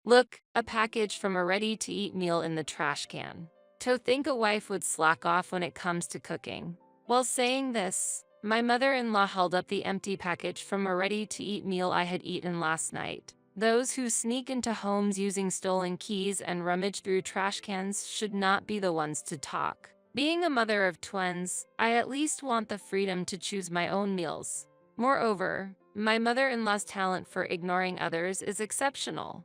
Look, a package from a ready-to-eat meal in the trash can. To think a wife would slack off when it comes to cooking. While saying this, my mother-in-law held up the empty package from a ready-to-eat meal I had eaten last night. Those who sneak into homes using stolen keys and rummage through trash cans should not be the ones to talk. Being a mother of twins, I at least want the freedom to choose my own meals. Moreover, my mother-in-law's talent for ignoring others is exceptional.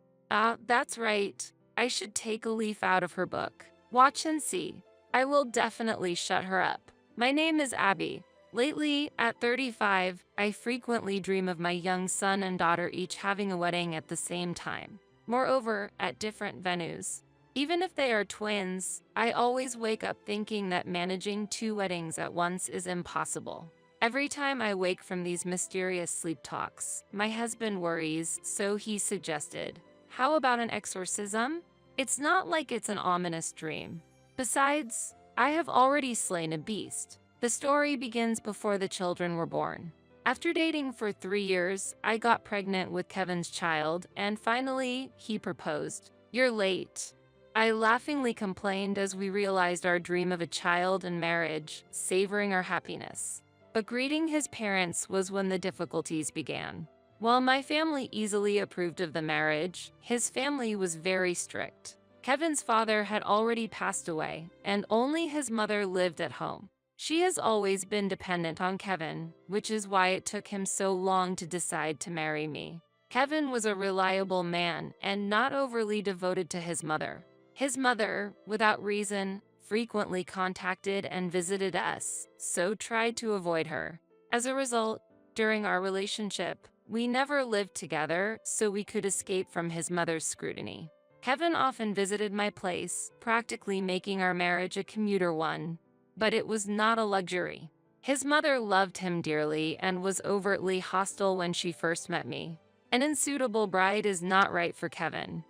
That's right. I should take a leaf out of her book. Watch and see. I will definitely shut her up. My name is Abby. Lately, at 35, I frequently dream of my young son and daughter each having a wedding at the same time. Moreover, at different venues. Even if they are twins, I always wake up thinking that managing two weddings at once is impossible. Every time I wake from these mysterious sleep talks, my husband worries, so he suggested, how about an exorcism? It's not like it's an ominous dream. Besides, I have already slain a beast. The story begins before the children were born. After dating for 3 years, I got pregnant with Kevin's child, and finally, he proposed. You're late. I laughingly complained as we realized our dream of a child and marriage, savoring our happiness. But greeting his parents was when the difficulties began. While my family easily approved of the marriage, his family was very strict. Kevin's father had already passed away, and only his mother lived at home. She has always been dependent on Kevin, which is why it took him so long to decide to marry me. Kevin was a reliable man and not overly devoted to his mother. His mother, without reason, frequently contacted and visited us, so tried to avoid her. As a result, during our relationship, we never lived together so we could escape from his mother's scrutiny. Kevin often visited my place, practically making our marriage a commuter one. But it was not a luxury. His mother loved him dearly and was overtly hostile when she first met me. An unsuitable bride is not right for Kevin.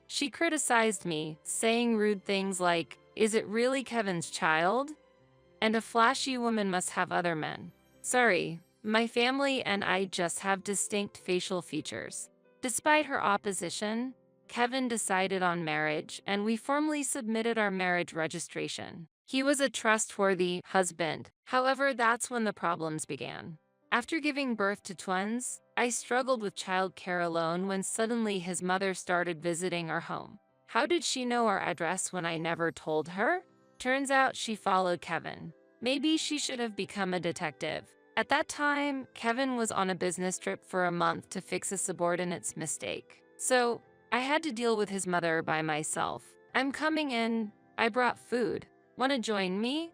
She criticized me, saying rude things like, "Is it really Kevin's child? And a flashy woman must have other men." Sorry, my family and I just have distinct facial features. Despite her opposition, Kevin decided on marriage, and we formally submitted our marriage registration. He was a trustworthy husband. However, that's when the problems began. After giving birth to twins, I struggled with childcare alone when suddenly his mother started visiting our home. How did she know our address when I never told her? Turns out she followed Kevin. Maybe she should have become a detective. At that time, Kevin was on a business trip for a month to fix a subordinate's mistake. So, I had to deal with his mother by myself. I'm coming in. I brought food. Want to join me?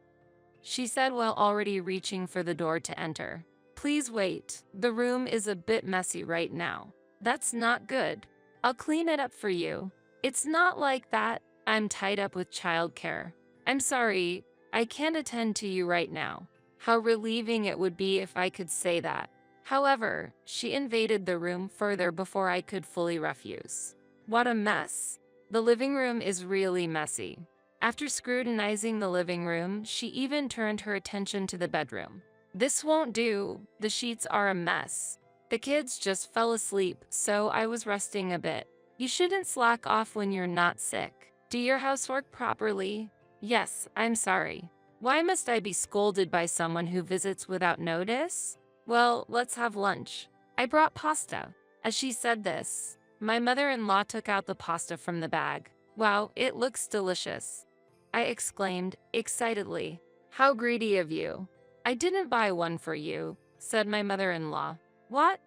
She said while already reaching for the door to enter. Please wait. The room is a bit messy right now. That's not good. I'll clean it up for you. It's not like that. I'm tied up with childcare. I'm sorry. I can't attend to you right now. How relieving it would be if I could say that. However, she invaded the room further before I could fully refuse. What a mess. The living room is really messy. After scrutinizing the living room, she even turned her attention to the bedroom. This won't do. The sheets are a mess. The kids just fell asleep, so I was resting a bit. You shouldn't slack off when you're not sick. Do your housework properly? Yes, I'm sorry. Why must I be scolded by someone who visits without notice? Well, let's have lunch. I brought pasta. As she said this, my mother-in-law took out the pasta from the bag. Wow, it looks delicious, I exclaimed excitedly. How greedy of you. I didn't buy one for you, said my mother-in-law. What?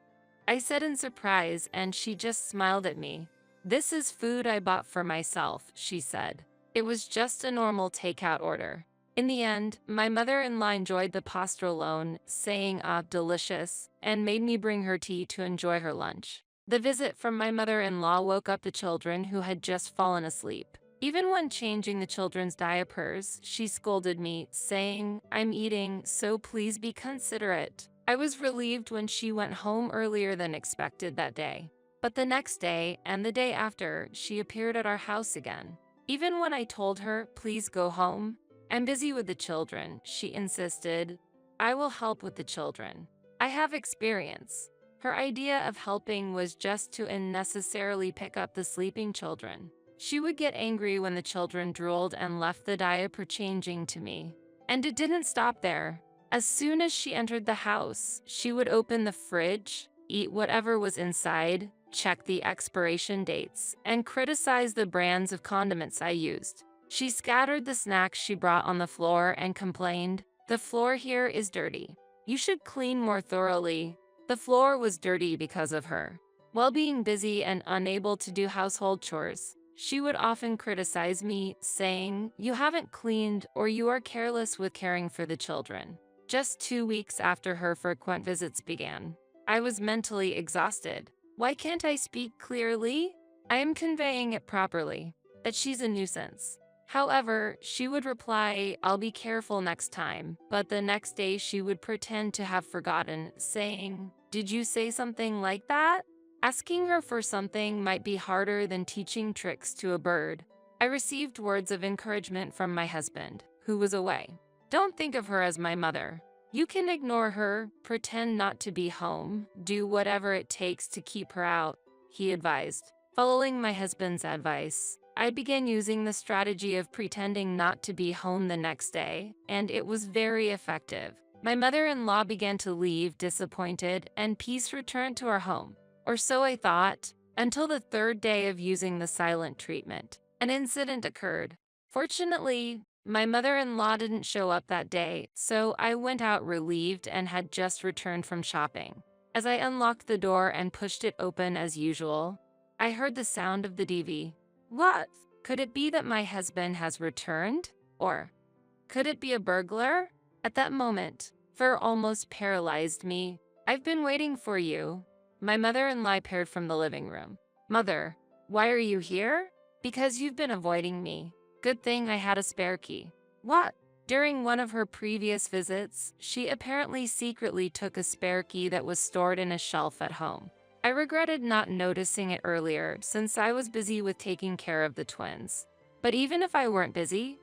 I said in surprise, and she just smiled at me. This is food I bought for myself, she said. It was just a normal takeout order. In the end, my mother-in-law enjoyed the pasta alone, saying, delicious, and made me bring her tea to enjoy her lunch. The visit from my mother-in-law woke up the children who had just fallen asleep. Even when changing the children's diapers, she scolded me, saying, I'm eating, so please be considerate. I was relieved when she went home earlier than expected that day. But the next day, and the day after, she appeared at our house again. Even when I told her, please go home, I'm busy with the children, she insisted. I will help with the children. I have experience. Her idea of helping was just to unnecessarily pick up the sleeping children. She would get angry when the children drooled and left the diaper changing to me. And it didn't stop there. As soon as she entered the house, she would open the fridge, eat whatever was inside, check the expiration dates, and criticize the brands of condiments I used. She scattered the snacks she brought on the floor and complained, "The floor here is dirty. You should clean more thoroughly." The floor was dirty because of her. While being busy and unable to do household chores, she would often criticize me, saying, "You haven't cleaned or you are careless with caring for the children." Just 2 weeks after her frequent visits began, I was mentally exhausted. Why can't I speak clearly? I am conveying it properly, that she's a nuisance. However, she would reply, "I'll be careful next time," but the next day she would pretend to have forgotten, saying, "Did you say something like that?" Asking her for something might be harder than teaching tricks to a bird. I received words of encouragement from my husband, who was away. "Don't think of her as my mother. You can ignore her, pretend not to be home, do whatever it takes to keep her out," he advised. Following my husband's advice, I began using the strategy of pretending not to be home the next day, and it was very effective. My mother-in-law began to leave disappointed, and peace returned to our home. Or so I thought, until the third day of using the silent treatment. An incident occurred. Fortunately, my mother-in-law didn't show up that day, so I went out relieved and had just returned from shopping. As I unlocked the door and pushed it open as usual, I heard the sound of the TV. What? Could it be that my husband has returned? Or could it be a burglar? At that moment, fear almost paralyzed me. "I've been waiting for you." My mother-in-law appeared from the living room. "Mother, why are you here?" "Because you've been avoiding me. Good thing I had a spare key." "What?" During one of her previous visits, she apparently secretly took a spare key that was stored in a shelf at home. I regretted not noticing it earlier since I was busy with taking care of the twins. But even if I weren't busy,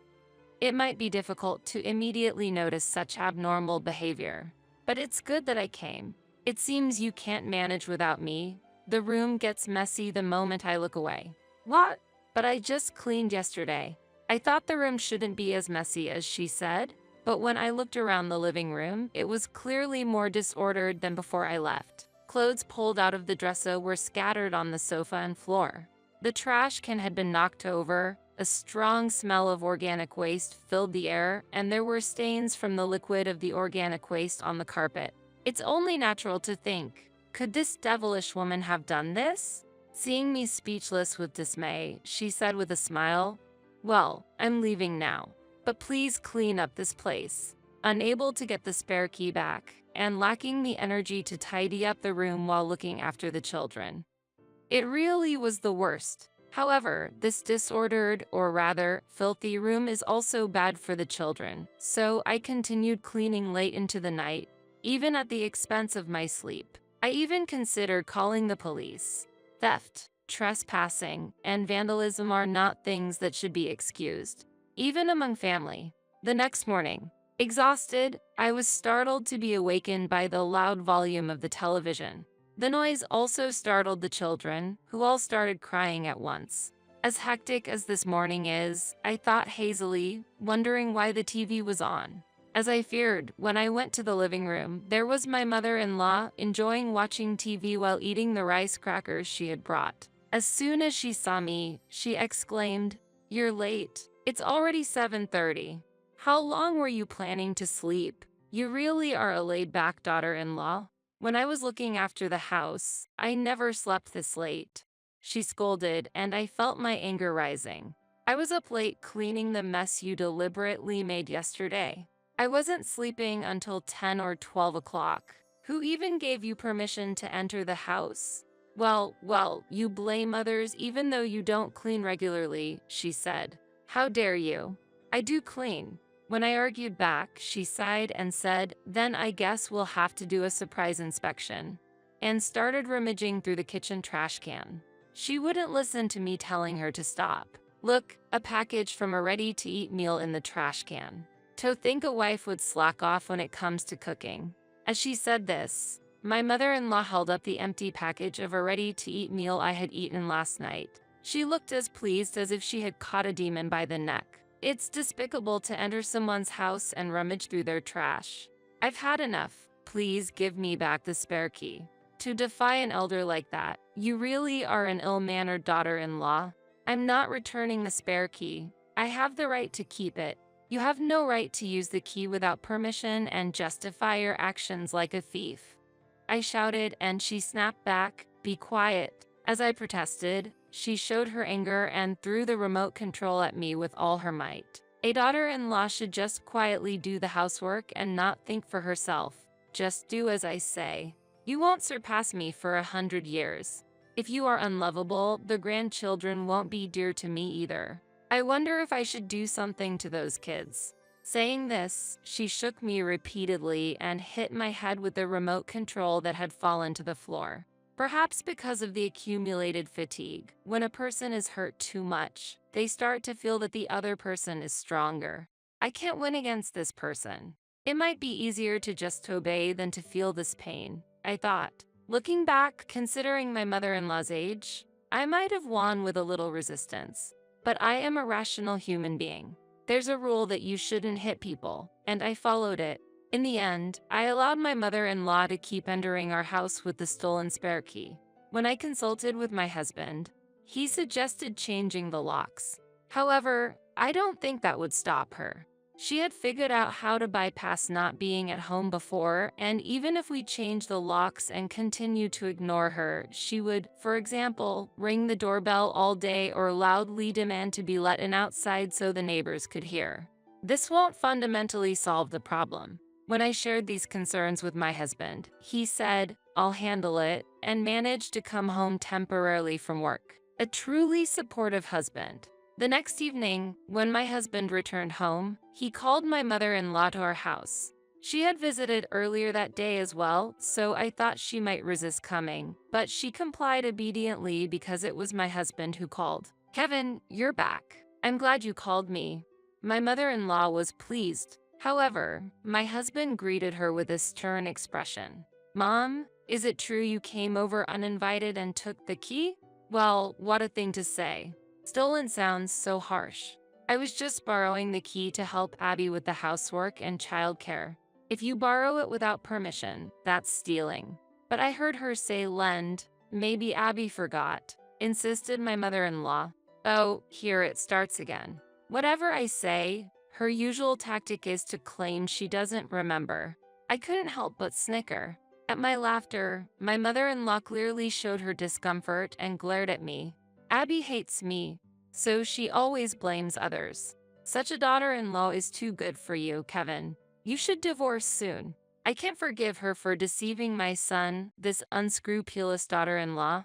it might be difficult to immediately notice such abnormal behavior. But it's good that I came. It seems you can't manage without me. The room gets messy the moment I look away. "What?" "But I just cleaned yesterday." I thought the room shouldn't be as messy as she said, but when I looked around the living room, it was clearly more disordered than before I left. Clothes pulled out of the dresser were scattered on the sofa and floor. The trash can had been knocked over, a strong smell of organic waste filled the air, and there were stains from the liquid of the organic waste on the carpet. It's only natural to think, could this devilish woman have done this? Seeing me speechless with dismay, she said with a smile, "Well, I'm leaving now, but please clean up this place." Unable to get the spare key back, and lacking the energy to tidy up the room while looking after the children. It really was the worst. However, this disordered, or rather, filthy room is also bad for the children, so I continued cleaning late into the night, even at the expense of my sleep. I even considered calling the police. Theft, trespassing, and vandalism are not things that should be excused, even among family. The next morning, exhausted, I was startled to be awakened by the loud volume of the television. The noise also startled the children, who all started crying at once. As hectic as this morning is, I thought hazily, wondering why the TV was on. As I feared, when I went to the living room, there was my mother-in-law enjoying watching TV while eating the rice crackers she had brought. As soon as she saw me, she exclaimed, "You're late. It's already 7:30. How long were you planning to sleep? You really are a laid-back daughter-in-law." When I was looking after the house, I never slept this late, she scolded, and I felt my anger rising. "I was up late cleaning the mess you deliberately made yesterday. I wasn't sleeping until 10 or 12 o'clock. Who even gave you permission to enter the house?" Well, you blame others even though you don't clean regularly," she said. "How dare you? I do clean." When I argued back, she sighed and said, "Then I guess we'll have to do a surprise inspection," and started rummaging through the kitchen trash can. She wouldn't listen to me telling her to stop. "Look, a package from a ready-to-eat meal in the trash can. To think a wife would slack off when it comes to cooking." As she said this, My mother-in-law held up the empty package of a ready-to-eat meal I had eaten last night. She looked as pleased as if she had caught a demon by the neck. It's despicable to enter someone's house and rummage through their trash. I've had enough. Please give me back the spare key. To defy an elder like that, you really are an ill-mannered daughter-in-law. I'm not returning the spare key. I have the right to keep it. You have no right to use the key without permission and justify your actions like a thief. I shouted, and she snapped back, "Be quiet." As I protested, she showed her anger and threw the remote control at me with all her might. A daughter-in-law should just quietly do the housework and not think for herself. Just do as I say. You won't surpass me for 100 years. If you are unlovable, the grandchildren won't be dear to me either. I wonder if I should do something to those kids. Saying this, she shook me repeatedly and hit my head with the remote control that had fallen to the floor. Perhaps because of the accumulated fatigue, when a person is hurt too much, they start to feel that the other person is stronger. I can't win against this person. It might be easier to just obey than to feel this pain, I thought. Looking back, considering my mother-in-law's age, I might have won with a little resistance. But I am a rational human being. There's a rule that you shouldn't hit people, and I followed it. In the end, I allowed my mother-in-law to keep entering our house with the stolen spare key. When I consulted with my husband, he suggested changing the locks. However, I don't think that would stop her. She had figured out how to bypass not being at home before, and even if we changed the locks and continued to ignore her, she would, for example, ring the doorbell all day or loudly demand to be let in outside so the neighbors could hear. This won't fundamentally solve the problem. When I shared these concerns with my husband, he said, "I'll handle it," and managed to come home temporarily from work. A truly supportive husband. The next evening, when my husband returned home, he called my mother-in-law to our house. She had visited earlier that day as well, so I thought she might resist coming, but she complied obediently because it was my husband who called. "Kevin, you're back. I'm glad you called me." My mother-in-law was pleased. However, my husband greeted her with a stern expression. "Mom, is it true you came over uninvited and took the key?" Well, what a thing to say. Stolen sounds so harsh. I was just borrowing the key to help Abby with the housework and childcare. If you borrow it without permission, that's stealing. But I heard her say lend. Maybe Abby forgot, insisted my mother-in-law. Oh, here it starts again. Whatever I say, her usual tactic is to claim she doesn't remember. I couldn't help but snicker. At my laughter, my mother-in-law clearly showed her discomfort and glared at me. Abby hates me, so she always blames others. Such a daughter-in-law is too good for you, Kevin. You should divorce soon. I can't forgive her for deceiving my son, this unscrupulous daughter-in-law.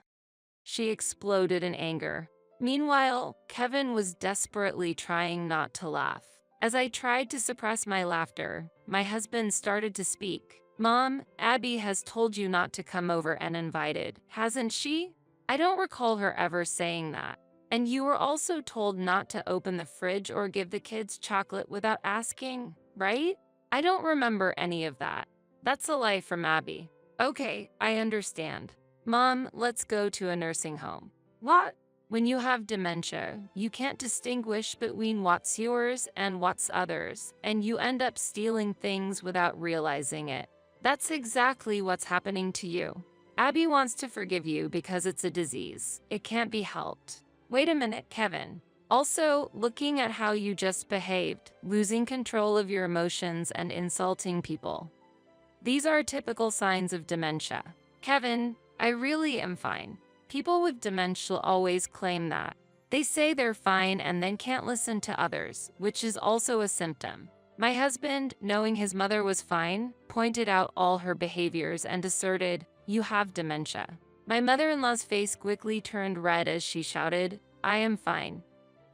She exploded in anger. Meanwhile, Kevin was desperately trying not to laugh. As I tried to suppress my laughter, my husband started to speak. "Mom, Abby has told you not to come over uninvited, hasn't she? I don't recall her ever saying that. And you were also told not to open the fridge or give the kids chocolate without asking, right? I don't remember any of that." That's a lie from Abby. "Okay, I understand. Mom, let's go to a nursing home." What? When you have dementia, you can't distinguish between what's yours and what's others, and you end up stealing things without realizing it. That's exactly what's happening to you. Abby wants to forgive you because it's a disease. It can't be helped. Wait a minute, Kevin. Also, looking at how you just behaved, losing control of your emotions and insulting people. These are typical signs of dementia. Kevin, I really am fine. People with dementia always claim that. They say they're fine and then can't listen to others, which is also a symptom. My husband, knowing his mother was fine, pointed out all her behaviors and asserted, "You have dementia." My mother-in-law's face quickly turned red as she shouted, "I am fine,"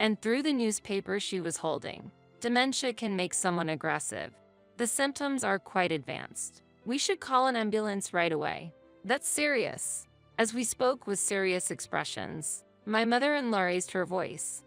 and threw the newspaper she was holding. Dementia can make someone aggressive. The symptoms are quite advanced. We should call an ambulance right away. That's serious. As we spoke with serious expressions, my mother-in-law raised her voice.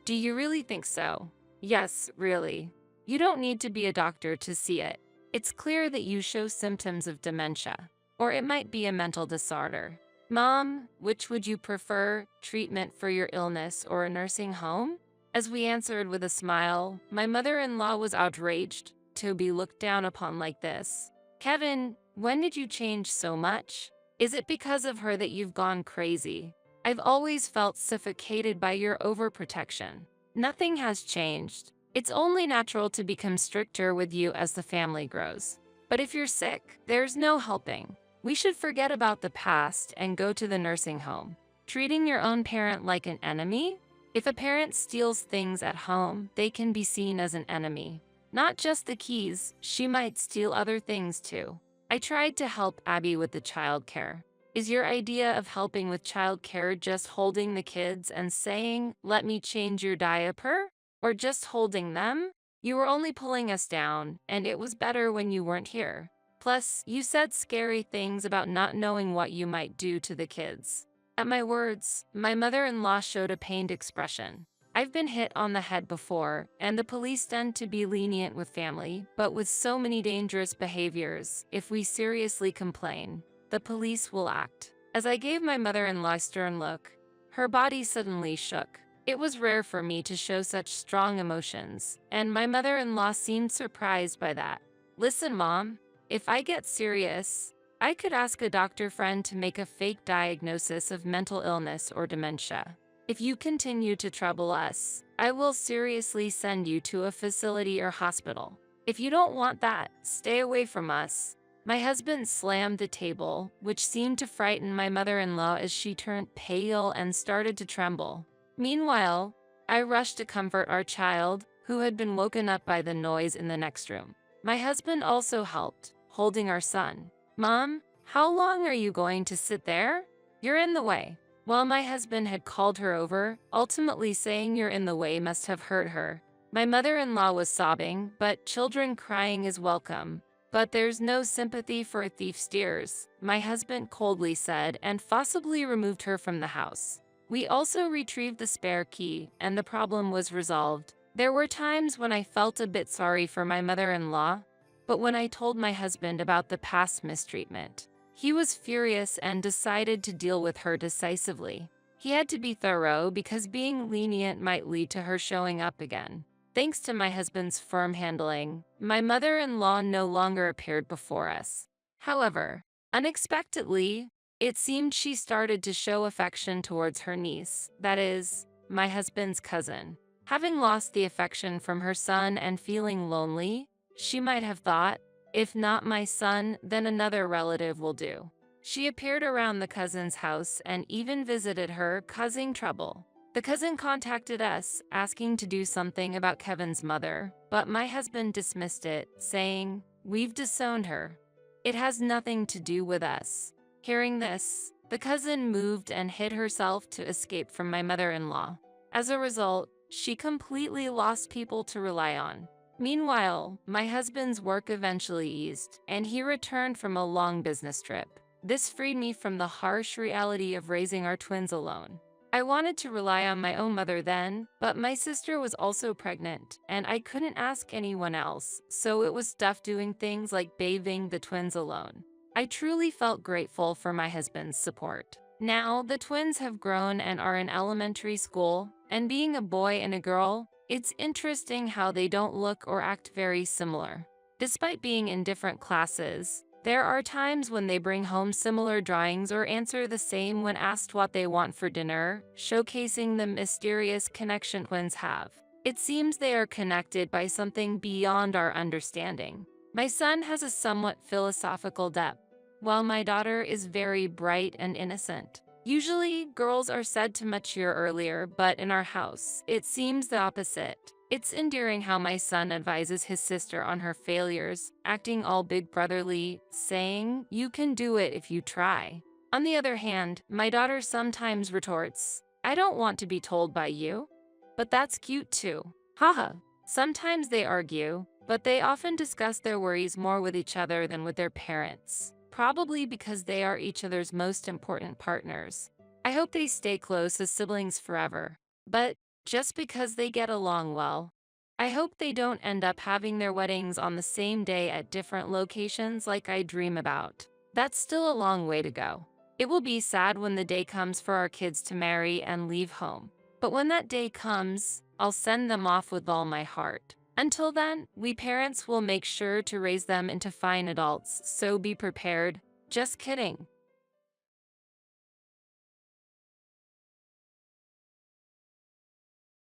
"Do you really think so?" "Yes, really. You don't need to be a doctor to see it. It's clear that you show symptoms of dementia. or it might be a mental disorder. Mom, which would you prefer, treatment for your illness or a nursing home? As we answered with a smile, my mother-in-law was outraged to be looked down upon like this. Kevin, when did you change so much? Is it because of her that you've gone crazy? I've always felt suffocated by your overprotection. Nothing has changed. It's only natural to become stricter with you as the family grows. But if you're sick, there's no helping. We should forget about the past and go to the nursing home. Treating your own parent like an enemy? If a parent steals things at home, they can be seen as an enemy. Not just the keys, she might steal other things too. I tried to help Abby with the childcare. Is your idea of helping with childcare just holding the kids and saying, "Let me change your diaper"? Or just holding them? You were only pulling us down, and it was better when you weren't here. Plus, you said scary things about not knowing what you might do to the kids. At my words, my mother-in-law showed a pained expression. I've been hit on the head before, and the police tend to be lenient with family, but with so many dangerous behaviors, if we seriously complain, the police will act. As I gave my mother-in-law a stern look, her body suddenly shook. It was rare for me to show such strong emotions, and my mother-in-law seemed surprised by that. Listen, Mom, if I get serious, I could ask a doctor friend to make a fake diagnosis of mental illness or dementia. If you continue to trouble us, I will seriously send you to a facility or hospital. If you don't want that, stay away from us. My husband slammed the table, which seemed to frighten my mother-in-law as she turned pale and started to tremble. Meanwhile, I rushed to comfort our child, who had been woken up by the noise in the next room. My husband also helped, holding our son. Mom, how long are you going to sit there? You're in the way. While my husband had called her over, ultimately saying you're in the way must have hurt her. My mother-in-law was sobbing, but children crying is welcome. But there's no sympathy for a thief's tears, my husband coldly said, and forcibly removed her from the house. We also retrieved the spare key, and the problem was resolved. There were times when I felt a bit sorry for my mother-in-law, but when I told my husband about the past mistreatment, he was furious and decided to deal with her decisively. He had to be thorough because being lenient might lead to her showing up again. Thanks to my husband's firm handling, my mother-in-law no longer appeared before us. However, unexpectedly, it seemed she started to show affection towards her niece, that is, my husband's cousin. Having lost the affection from her son and feeling lonely, she might have thought, if not my son, then another relative will do. She appeared around the cousin's house and even visited her, causing trouble. The cousin contacted us, asking to do something about Kevin's mother, but my husband dismissed it, saying, "We've disowned her. It has nothing to do with us." Hearing this, the cousin moved and hid herself to escape from my mother-in-law. As a result, she completely lost people to rely on. Meanwhile, my husband's work eventually eased, and he returned from a long business trip. This freed me from the harsh reality of raising our twins alone. I wanted to rely on my own mother then, but my sister was also pregnant, and I couldn't ask anyone else, so it was tough doing things like bathing the twins alone. I truly felt grateful for my husband's support. Now, the twins have grown and are in elementary school, and being a boy and a girl, it's interesting how they don't look or act very similar. Despite being in different classes, there are times when they bring home similar drawings or answer the same when asked what they want for dinner, showcasing the mysterious connection twins have. It seems they are connected by something beyond our understanding. My son has a somewhat philosophical depth, while my daughter is very bright and innocent. Usually, girls are said to mature earlier, but in our house, it seems the opposite. It's endearing how my son advises his sister on her failures, acting all big brotherly, saying, "You can do it if you try." On the other hand, my daughter sometimes retorts, "I don't want to be told by you." But that's cute too. Haha. Sometimes they argue, but they often discuss their worries more with each other than with their parents, probably because they are each other's most important partners. I hope they stay close as siblings forever, but just because they get along well, I hope they don't end up having their weddings on the same day at different locations like I dream about. That's still a long way to go. It will be sad when the day comes for our kids to marry and leave home. But when that day comes, I'll send them off with all my heart. Until then, we parents will make sure to raise them into fine adults, so be prepared. Just kidding.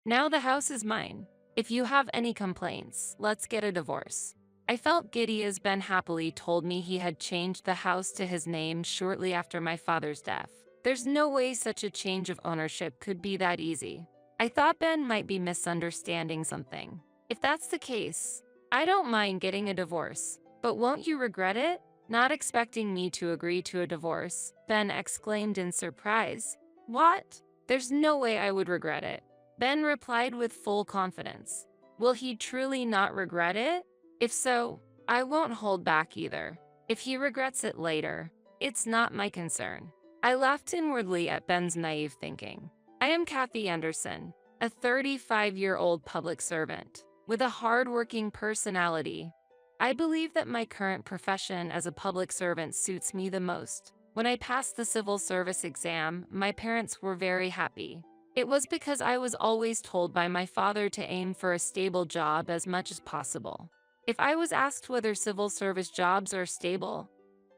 Now the house is mine. If you have any complaints, let's get a divorce. I felt giddy as Ben happily told me he had changed the house to his name shortly after my father's death. There's no way such a change of ownership could be that easy. I thought Ben might be misunderstanding something. If that's the case, I don't mind getting a divorce, but won't you regret it? Not expecting me to agree to a divorce, Ben exclaimed in surprise. What? There's no way I would regret it. Ben replied with full confidence. Will he truly not regret it? If so, I won't hold back either. If he regrets it later, it's not my concern. I laughed inwardly at Ben's naive thinking. I am Kathy Anderson, a 35-year-old public servant with a hard-working personality. I believe that my current profession as a public servant suits me the most. When I passed the civil service exam, my parents were very happy. It was because I was always told by my father to aim for a stable job as much as possible. If I was asked whether civil service jobs are stable,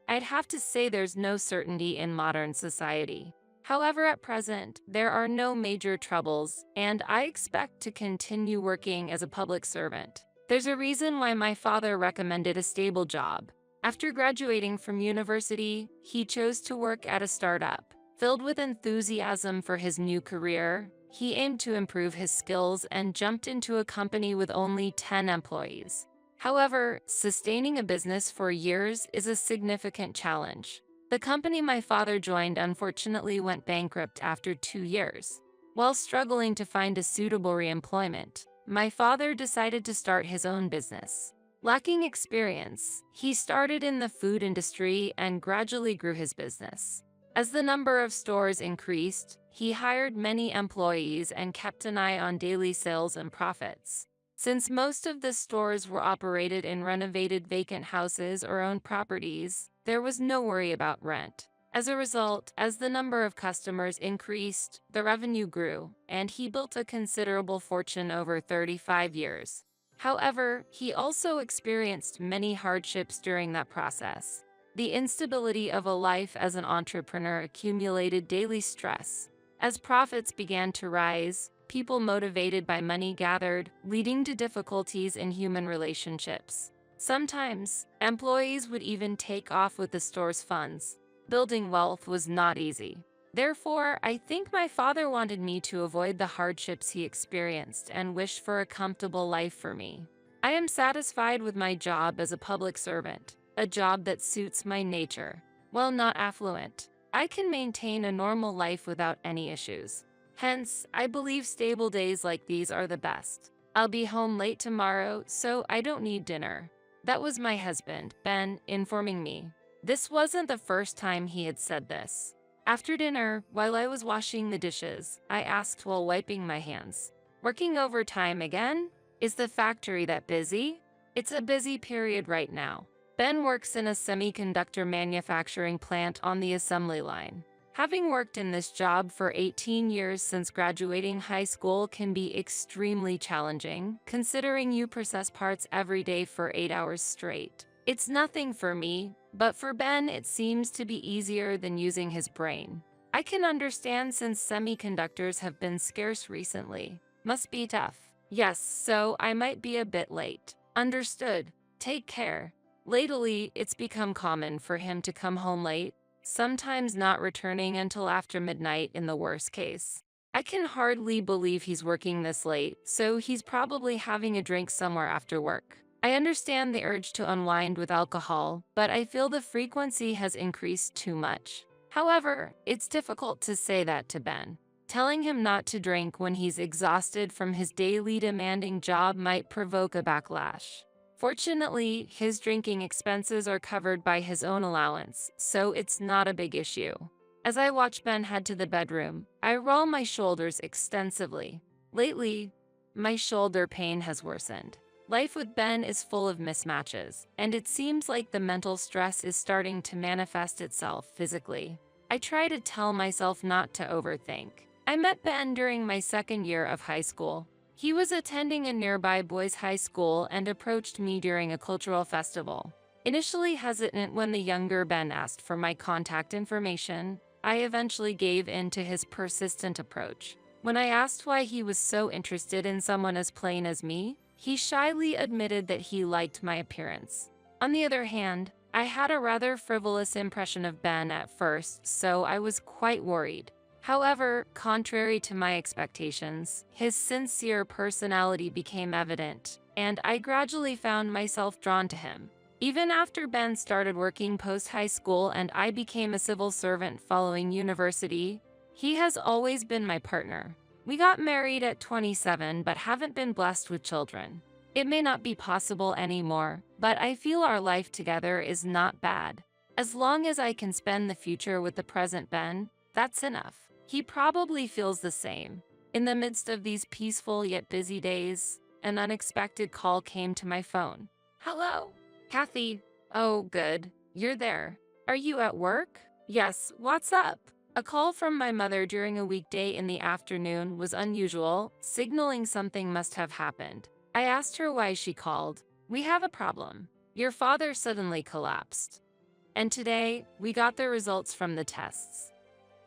I'd have to say there's no certainty in modern society. However, at present, there are no major troubles, and I expect to continue working as a public servant. There's a reason why my father recommended a stable job. After graduating from university, he chose to work at a startup. Filled with enthusiasm for his new career, he aimed to improve his skills and jumped into a company with only 10 employees. However, sustaining a business for years is a significant challenge. The company my father joined unfortunately went bankrupt after 2 years. While struggling to find a suitable reemployment, my father decided to start his own business. Lacking experience, he started in the food industry and gradually grew his business. As the number of stores increased, he hired many employees and kept an eye on daily sales and profits. Since most of the stores were operated in renovated vacant houses or owned properties, there was no worry about rent. As a result, as the number of customers increased, the revenue grew, and he built a considerable fortune over 35 years. However, he also experienced many hardships during that process. The instability of a life as an entrepreneur accumulated daily stress. As profits began to rise, people motivated by money gathered, leading to difficulties in human relationships. Sometimes, employees would even take off with the store's funds. Building wealth was not easy. Therefore, I think my father wanted me to avoid the hardships he experienced and wished for a comfortable life for me. I am satisfied with my job as a public servant, a job that suits my nature. While not affluent, I can maintain a normal life without any issues. Hence, I believe stable days like these are the best. I'll be home late tomorrow, so I don't need dinner. That was my husband, Ben, informing me. This wasn't the first time he had said this. After dinner, while I was washing the dishes, I asked while wiping my hands, "Working overtime again? Is the factory that busy?" "It's a busy period right now." Ben works in a semiconductor manufacturing plant on the assembly line. Having worked in this job for 18 years since graduating high school can be extremely challenging, considering you process parts every day for 8 hours straight. It's nothing for me, but for Ben it seems to be easier than using his brain. I can understand since semiconductors have been scarce recently. Must be tough. Yes, so I might be a bit late. Understood. Take care. Lately, it's become common for him to come home late, sometimes not returning until after midnight in the worst case. I can hardly believe he's working this late, so he's probably having a drink somewhere after work. I understand the urge to unwind with alcohol, but I feel the frequency has increased too much. However, it's difficult to say that to Ben. Telling him not to drink when he's exhausted from his daily demanding job might provoke a backlash. Fortunately, his drinking expenses are covered by his own allowance, so it's not a big issue. As I watch Ben head to the bedroom, I roll my shoulders extensively. Lately, my shoulder pain has worsened. Life with Ben is full of mismatches, and it seems like the mental stress is starting to manifest itself physically. I try to tell myself not to overthink. I met Ben during my second year of high school. He was attending a nearby boys' high school and approached me during a cultural festival. Initially hesitant when the younger Ben asked for my contact information, I eventually gave in to his persistent approach. When I asked why he was so interested in someone as plain as me, he shyly admitted that he liked my appearance. On the other hand, I had a rather frivolous impression of Ben at first, so I was quite worried. However, contrary to my expectations, his sincere personality became evident, and I gradually found myself drawn to him. Even after Ben started working post-high school and I became a civil servant following university, he has always been my partner. We got married at 27 but haven't been blessed with children. It may not be possible anymore, but I feel our life together is not bad. As long as I can spend the future with the present Ben, that's enough. He probably feels the same. In the midst of these peaceful yet busy days, an unexpected call came to my phone. Hello? Kathy. Oh, good. You're there. Are you at work? Yes, what's up? A call from my mother during a weekday in the afternoon was unusual, signaling something must have happened. I asked her why she called. We have a problem. Your father suddenly collapsed. And today, we got the results from the tests.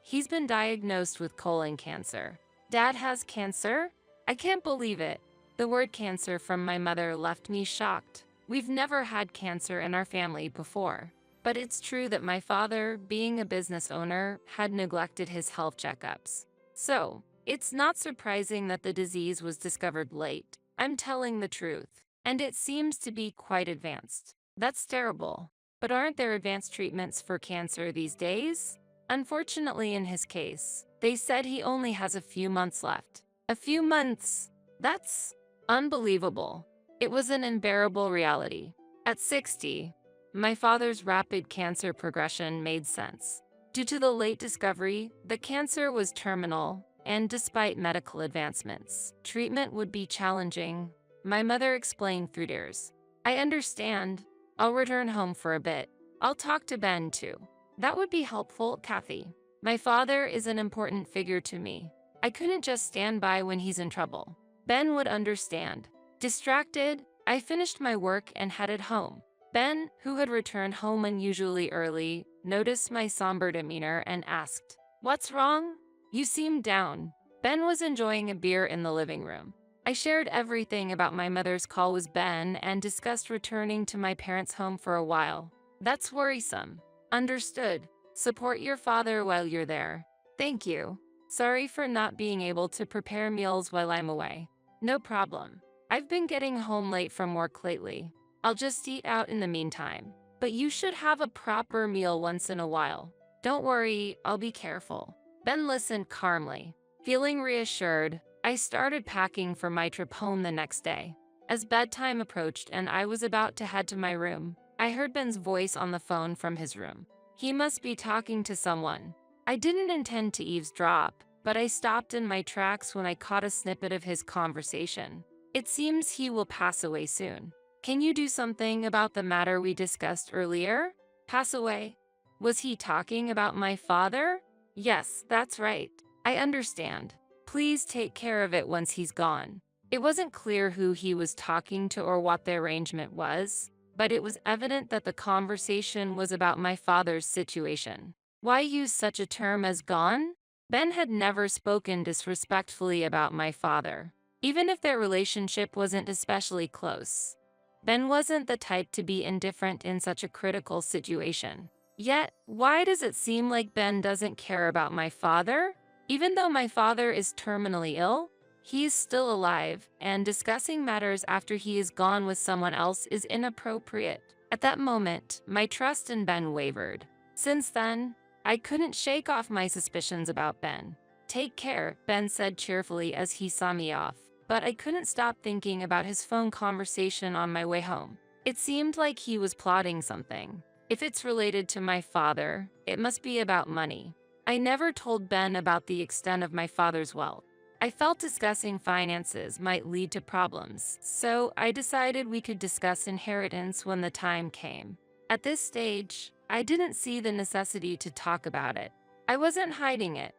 He's been diagnosed with colon cancer. Dad has cancer? I can't believe it. The word cancer from my mother left me shocked. We've never had cancer in our family before. But it's true that my father, being a business owner, had neglected his health checkups. So, it's not surprising that the disease was discovered late. I'm telling the truth. And it seems to be quite advanced. That's terrible. But aren't there advanced treatments for cancer these days? Unfortunately, in his case, they said he only has a few months left. A few months? That's unbelievable. It was an unbearable reality. At 60, my father's rapid cancer progression made sense. Due to the late discovery, the cancer was terminal, and despite medical advancements, treatment would be challenging. My mother explained through tears. I understand. I'll return home for a bit. I'll talk to Ben too. That would be helpful, Kathy. My father is an important figure to me. I couldn't just stand by when he's in trouble. Ben would understand. Distracted, I finished my work and headed home. Ben, who had returned home unusually early, noticed my somber demeanor and asked, "What's wrong? You seem down." Ben was enjoying a beer in the living room. I shared everything about my mother's call with Ben and discussed returning to my parents' home for a while. That's worrisome. Understood. Support your father while you're there. Thank you. Sorry for not being able to prepare meals while I'm away. No problem. I've been getting home late from work lately. I'll just eat out in the meantime. But you should have a proper meal once in a while. Don't worry, I'll be careful. Ben listened calmly. Feeling reassured, I started packing for my trip home the next day. As bedtime approached and I was about to head to my room, I heard Ben's voice on the phone from his room. He must be talking to someone. I didn't intend to eavesdrop, but I stopped in my tracks when I caught a snippet of his conversation. It seems he will pass away soon. Can you do something about the matter we discussed earlier? Pass away? Was he talking about my father? Yes, that's right. I understand. Please take care of it once he's gone. It wasn't clear who he was talking to or what the arrangement was, but it was evident that the conversation was about my father's situation. Why use such a term as gone? Ben had never spoken disrespectfully about my father, even if their relationship wasn't especially close. Ben wasn't the type to be indifferent in such a critical situation. Yet, why does it seem like Ben doesn't care about my father? Even though my father is terminally ill, he is still alive, and discussing matters after he is gone with someone else is inappropriate. At that moment, my trust in Ben wavered. Since then, I couldn't shake off my suspicions about Ben. Take care, Ben said cheerfully as he saw me off, but I couldn't stop thinking about his phone conversation on my way home. It seemed like he was plotting something. If it's related to my father, it must be about money. I never told Ben about the extent of my father's wealth. I felt discussing finances might lead to problems, so I decided we could discuss inheritance when the time came. At this stage, I didn't see the necessity to talk about it. I wasn't hiding it.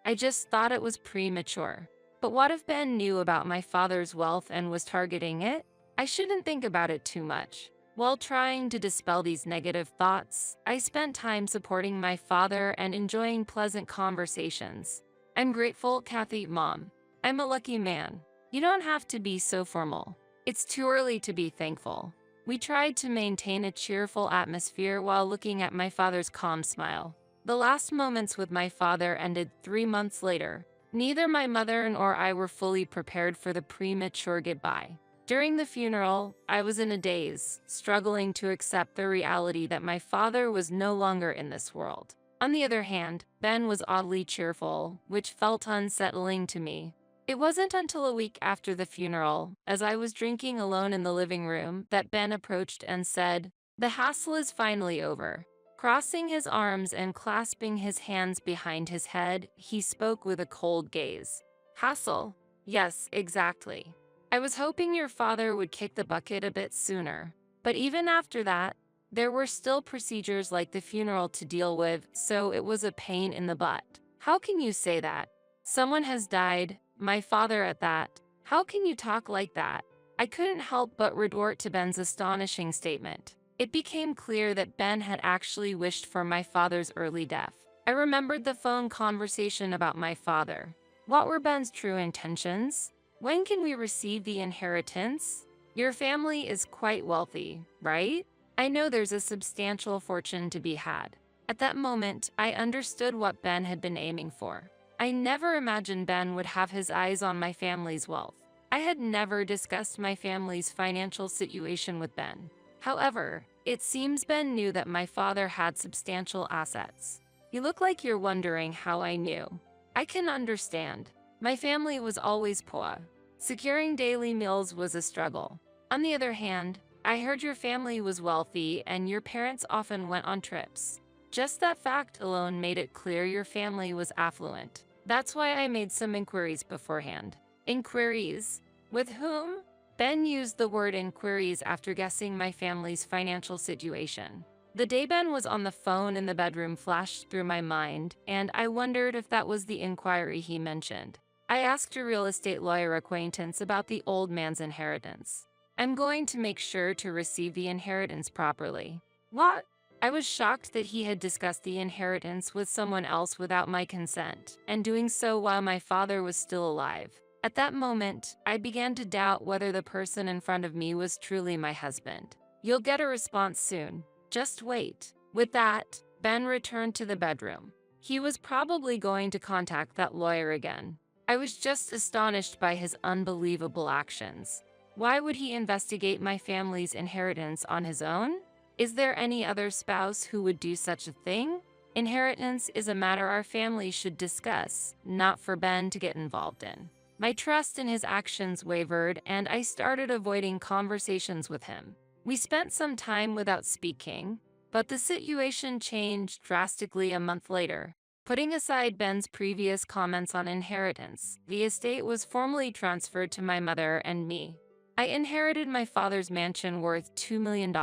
I just thought it was premature. But what if Ben knew about my father's wealth and was targeting it? I shouldn't think about it too much. While trying to dispel these negative thoughts, I spent time supporting my father and enjoying pleasant conversations. I'm grateful, Kathy, Mom. I'm a lucky man. You don't have to be so formal. It's too early to be thankful. We tried to maintain a cheerful atmosphere while looking at my father's calm smile. The last moments with my father ended 3 months later. Neither my mother nor I were fully prepared for the premature goodbye. During the funeral, I was in a daze, struggling to accept the reality that my father was no longer in this world. On the other hand, Ben was oddly cheerful, which felt unsettling to me. It wasn't until a week after the funeral, as I was drinking alone in the living room, that Ben approached and said, "The hassle is finally over." Crossing his arms and clasping his hands behind his head, he spoke with a cold gaze. "Hassle? Yes, exactly. I was hoping your father would kick the bucket a bit sooner. But even after that, there were still procedures like the funeral to deal with, so it was a pain in the butt." "How can you say that? Someone has died, my father at that. How can you talk like that?" I couldn't help but retort to Ben's astonishing statement. It became clear that Ben had actually wished for my father's early death. I remembered the phone conversation about my father. What were Ben's true intentions? When can we receive the inheritance? Your family is quite wealthy, right? I know there's a substantial fortune to be had. At that moment, I understood what Ben had been aiming for. I never imagined Ben would have his eyes on my family's wealth. I had never discussed my family's financial situation with Ben. However, it seems Ben knew that my father had substantial assets. "You look like you're wondering how I knew." I can understand. My family was always poor. Securing daily meals was a struggle. On the other hand, I heard your family was wealthy and your parents often went on trips. Just that fact alone made it clear your family was affluent. That's why I made some inquiries beforehand. Inquiries? With whom? Ben used the word inquiries after guessing my family's financial situation. The day Ben was on the phone in the bedroom flashed through my mind, and I wondered if that was the inquiry he mentioned. I asked a real estate lawyer acquaintance about the old man's inheritance. "I'm going to make sure to receive the inheritance properly." "What?" I was shocked that he had discussed the inheritance with someone else without my consent, and doing so while my father was still alive. At that moment, I began to doubt whether the person in front of me was truly my husband. "You'll get a response soon. Just wait." With that, Ben returned to the bedroom. He was probably going to contact that lawyer again. I was just astonished by his unbelievable actions. Why would he investigate my family's inheritance on his own? Is there any other spouse who would do such a thing? Inheritance is a matter our family should discuss, not for Ben to get involved in. My trust in his actions wavered, and I started avoiding conversations with him. We spent some time without speaking, but the situation changed drastically a month later. Putting aside Ben's previous comments on inheritance, the estate was formally transferred to my mother and me. I inherited my father's mansion worth $2 million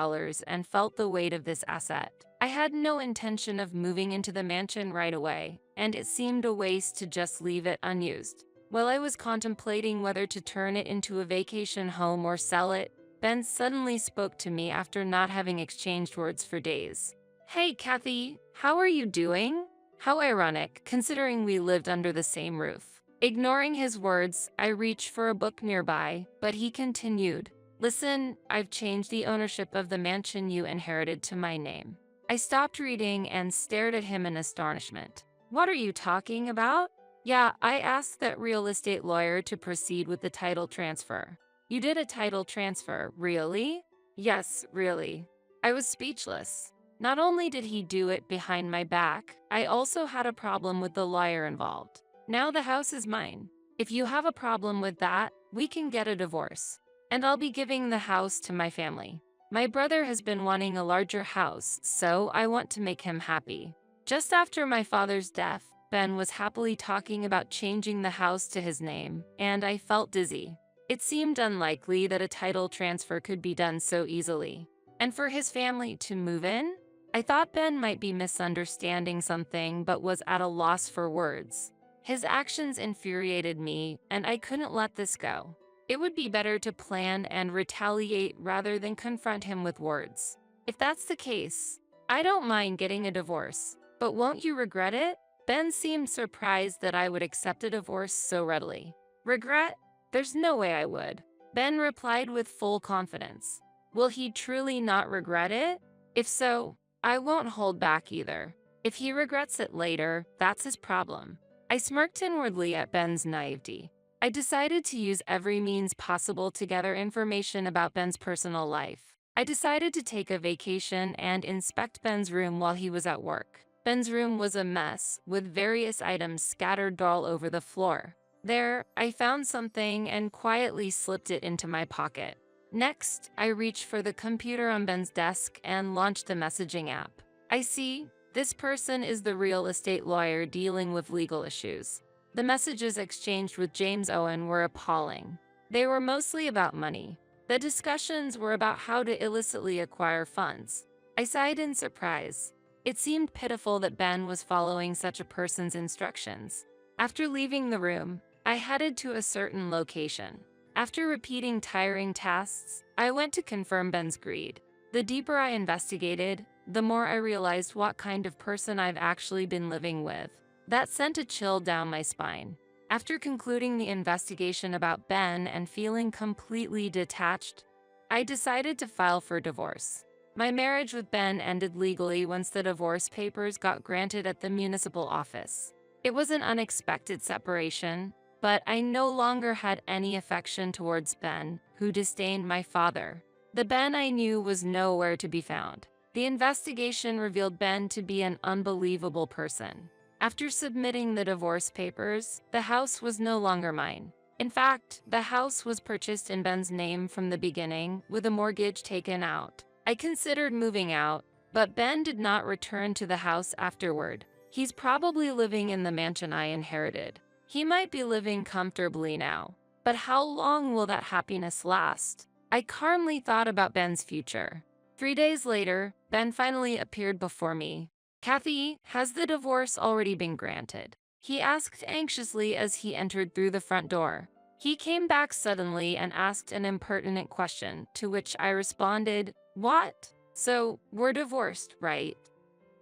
and felt the weight of this asset. I had no intention of moving into the mansion right away, and it seemed a waste to just leave it unused. While I was contemplating whether to turn it into a vacation home or sell it, Ben suddenly spoke to me after not having exchanged words for days. "Hey, Kathy, how are you doing?" How ironic, considering we lived under the same roof. Ignoring his words, I reached for a book nearby, but he continued, "Listen, I've changed the ownership of the mansion you inherited to my name." I stopped reading and stared at him in astonishment. "What are you talking about?" "Yeah, I asked that real estate lawyer to proceed with the title transfer." "You did a title transfer, really?" "Yes, really." I was speechless. Not only did he do it behind my back, I also had a problem with the lawyer involved. Now the house is mine. If you have a problem with that, we can get a divorce. And I'll be giving the house to my family. My brother has been wanting a larger house, so I want to make him happy. Just after my father's death, Ben was happily talking about changing the house to his name, and I felt dizzy. It seemed unlikely that a title transfer could be done so easily. And for his family to move in? I thought Ben might be misunderstanding something but was at a loss for words. His actions infuriated me, and I couldn't let this go. It would be better to plan and retaliate rather than confront him with words. If that's the case, I don't mind getting a divorce, but won't you regret it? Ben seemed surprised that I would accept a divorce so readily. Regret? There's no way I would. Ben replied with full confidence. Will he truly not regret it? If so, I won't hold back either. If he regrets it later, that's his problem. I smirked inwardly at Ben's naivety. I decided to use every means possible to gather information about Ben's personal life. I decided to take a vacation and inspect Ben's room while he was at work. Ben's room was a mess, with various items scattered all over the floor. There, I found something and quietly slipped it into my pocket. Next, I reached for the computer on Ben's desk and launched the messaging app. I see, this person is the real estate lawyer dealing with legal issues. The messages exchanged with James Owen were appalling. They were mostly about money. The discussions were about how to illicitly acquire funds. I sighed in surprise. It seemed pitiful that Ben was following such a person's instructions. After leaving the room, I headed to a certain location. After repeating tiring tasks, I went to confirm Ben's greed. The deeper I investigated, the more I realized what kind of person I've actually been living with. That sent a chill down my spine. After concluding the investigation about Ben and feeling completely detached, I decided to file for divorce. My marriage with Ben ended legally once the divorce papers got granted at the municipal office. It was an unexpected separation, but I no longer had any affection towards Ben, who disdained my father. The Ben I knew was nowhere to be found. The investigation revealed Ben to be an unbelievable person. After submitting the divorce papers, the house was no longer mine. In fact, the house was purchased in Ben's name from the beginning, with a mortgage taken out. I considered moving out, but Ben did not return to the house afterward. He's probably living in the mansion I inherited. He might be living comfortably now, but how long will that happiness last? I calmly thought about Ben's future. 3 days later, Ben finally appeared before me. Kathy, has the divorce already been granted? He asked anxiously as he entered through the front door. He came back suddenly and asked an impertinent question, to which I responded, "What? So, we're divorced, right?"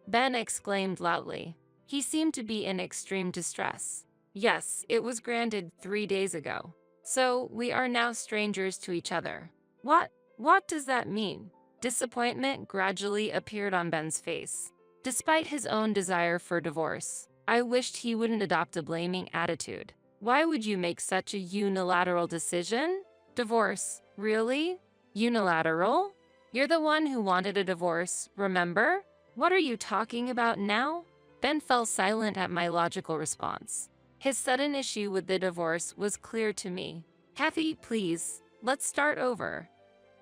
Ben exclaimed loudly. He seemed to be in extreme distress. "Yes, it was granted 3 days ago. So, we are now strangers to each other." What does that mean? Disappointment gradually appeared on Ben's face. Despite his own desire for divorce, I wished he wouldn't adopt a blaming attitude. Why would you make such a unilateral decision? Divorce, really? Unilateral? You're the one who wanted a divorce, remember? What are you talking about now? Ben fell silent at my logical response. His sudden issue with the divorce was clear to me. "Kathy, please, let's start over.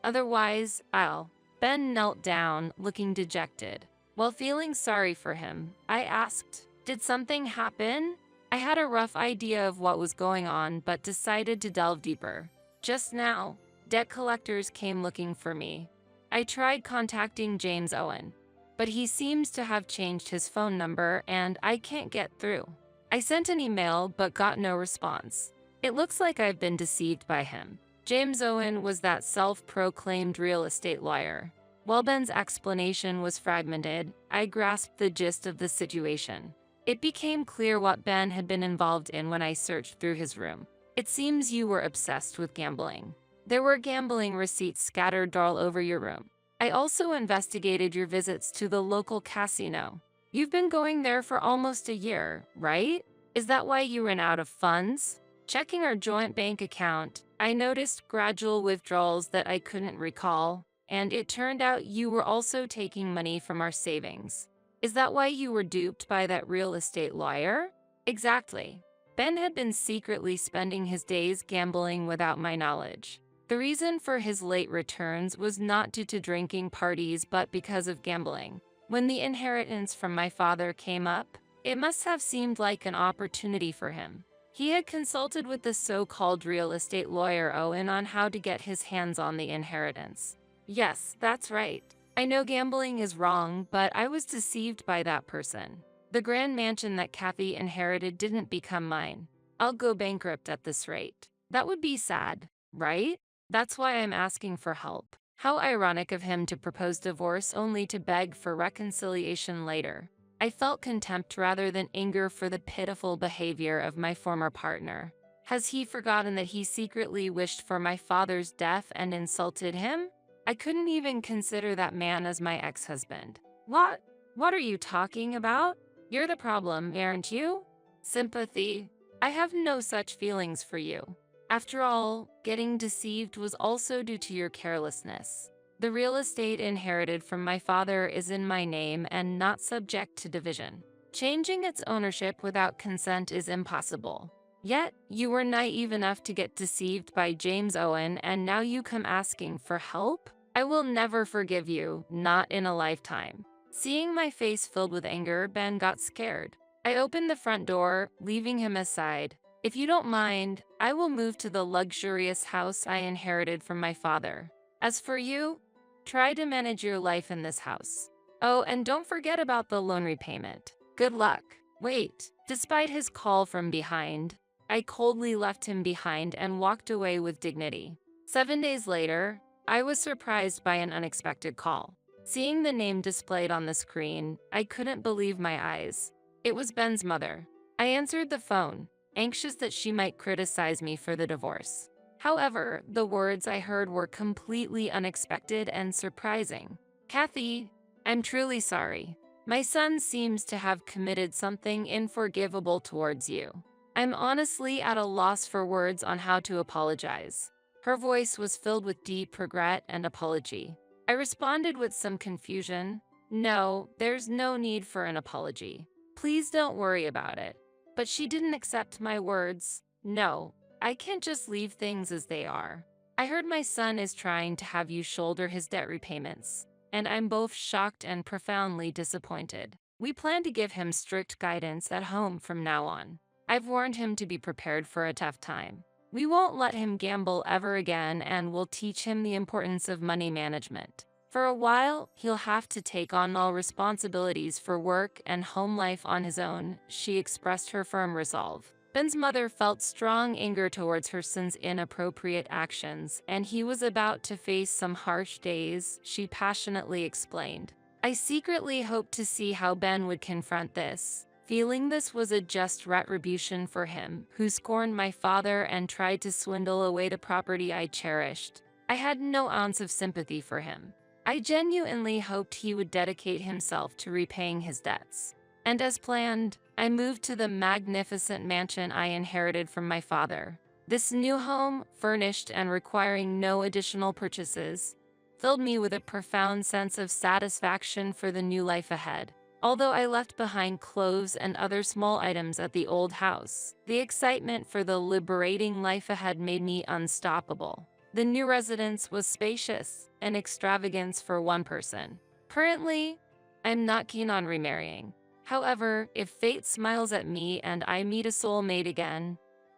Otherwise, I'll." Ben knelt down, looking dejected. While feeling sorry for him, I asked, "Did something happen?" I had a rough idea of what was going on, but decided to delve deeper. "Just now, debt collectors came looking for me. I tried contacting James Owen, but he seems to have changed his phone number and I can't get through. I sent an email but got no response. It looks like I've been deceived by him." James Owen was that self-proclaimed real estate lawyer. While Ben's explanation was fragmented, I grasped the gist of the situation. It became clear what Ben had been involved in when I searched through his room. "It seems you were obsessed with gambling. There were gambling receipts scattered all over your room. I also investigated your visits to the local casino. You've been going there for almost a year, right? Is that why you ran out of funds? Checking our joint bank account, I noticed gradual withdrawals that I couldn't recall, and it turned out you were also taking money from our savings. Is that why you were duped by that real estate lawyer?" Exactly. Ben had been secretly spending his days gambling without my knowledge. The reason for his late returns was not due to drinking parties but because of gambling. When the inheritance from my father came up, It must have seemed like an opportunity for him. He had consulted with the so-called real estate lawyer Owen on how to get his hands on the inheritance. Yes, that's right. I know gambling is wrong, but I was deceived by that person. The grand mansion that Kathy inherited didn't become mine. I'll go bankrupt at this rate. That would be sad, right? That's why I'm asking for help. How ironic of him to propose divorce only to beg for reconciliation later. I felt contempt rather than anger for the pitiful behavior of my former partner. Has he forgotten that he secretly wished for my father's death and insulted him? I couldn't even consider that man as my ex-husband. What? What are you talking about? You're the problem, aren't you? Sympathy. I have no such feelings for you. After all, getting deceived was also due to your carelessness. The real estate inherited from my father is in my name and not subject to division. Changing its ownership without consent is impossible. Yet, you were naive enough to get deceived by James Owen, and now you come asking for help? I will never forgive you, not in a lifetime. Seeing my face filled with anger, Ben got scared. I opened the front door, leaving him aside. If you don't mind, I will move to the luxurious house I inherited from my father. As for you, try to manage your life in this house. Oh, and don't forget about the loan repayment. Good luck. Wait, despite his call from behind, I coldly left him behind and walked away with dignity. 7 days later, I was surprised by an unexpected call. Seeing the name displayed on the screen, I couldn't believe my eyes. It was Ben's mother. I answered the phone, anxious that she might criticize me for the divorce. However, the words I heard were completely unexpected and surprising. Kathy, I'm truly sorry. My son seems to have committed something unforgivable towards you. I'm honestly at a loss for words on how to apologize. Her voice was filled with deep regret and apology. I responded with some confusion. No, there's no need for an apology. Please don't worry about it. But she didn't accept my words. No, I can't just leave things as they are. I heard my son is trying to have you shoulder his debt repayments, and I'm both shocked and profoundly disappointed. We plan to give him strict guidance at home from now on. I've warned him to be prepared for a tough time. We won't let him gamble ever again, and we'll teach him the importance of money management. For a while, he'll have to take on all responsibilities for work and home life on his own, she expressed her firm resolve. Ben's mother felt strong anger towards her son's inappropriate actions, and he was about to face some harsh days, she passionately explained. I secretly hoped to see how Ben would confront this, feeling this was a just retribution for him, who scorned my father and tried to swindle away the property I cherished. I had no ounce of sympathy for him. I genuinely hoped he would dedicate himself to repaying his debts. And as planned, I moved to the magnificent mansion I inherited from my father. This new home, furnished and requiring no additional purchases, filled me with a profound sense of satisfaction for the new life ahead. Although I left behind clothes and other small items at the old house, the excitement for the liberating life ahead made me unstoppable. The new residence was spacious, an extravagance for one person. Currently, I'm not keen on remarrying. However, if fate smiles at me and I meet a soulmate again,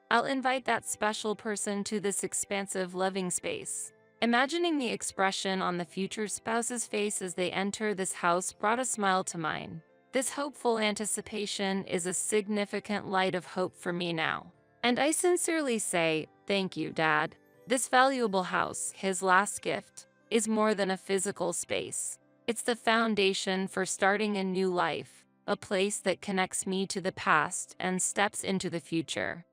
I'll invite that special person to this expansive living space. Imagining the expression on the future spouse's face as they enter this house brought a smile to mine. This hopeful anticipation is a significant light of hope for me now. And I sincerely say, thank you, Dad. This valuable house, his last gift, is more than a physical space. It's the foundation for starting a new life, a place that connects me to the past and steps into the future.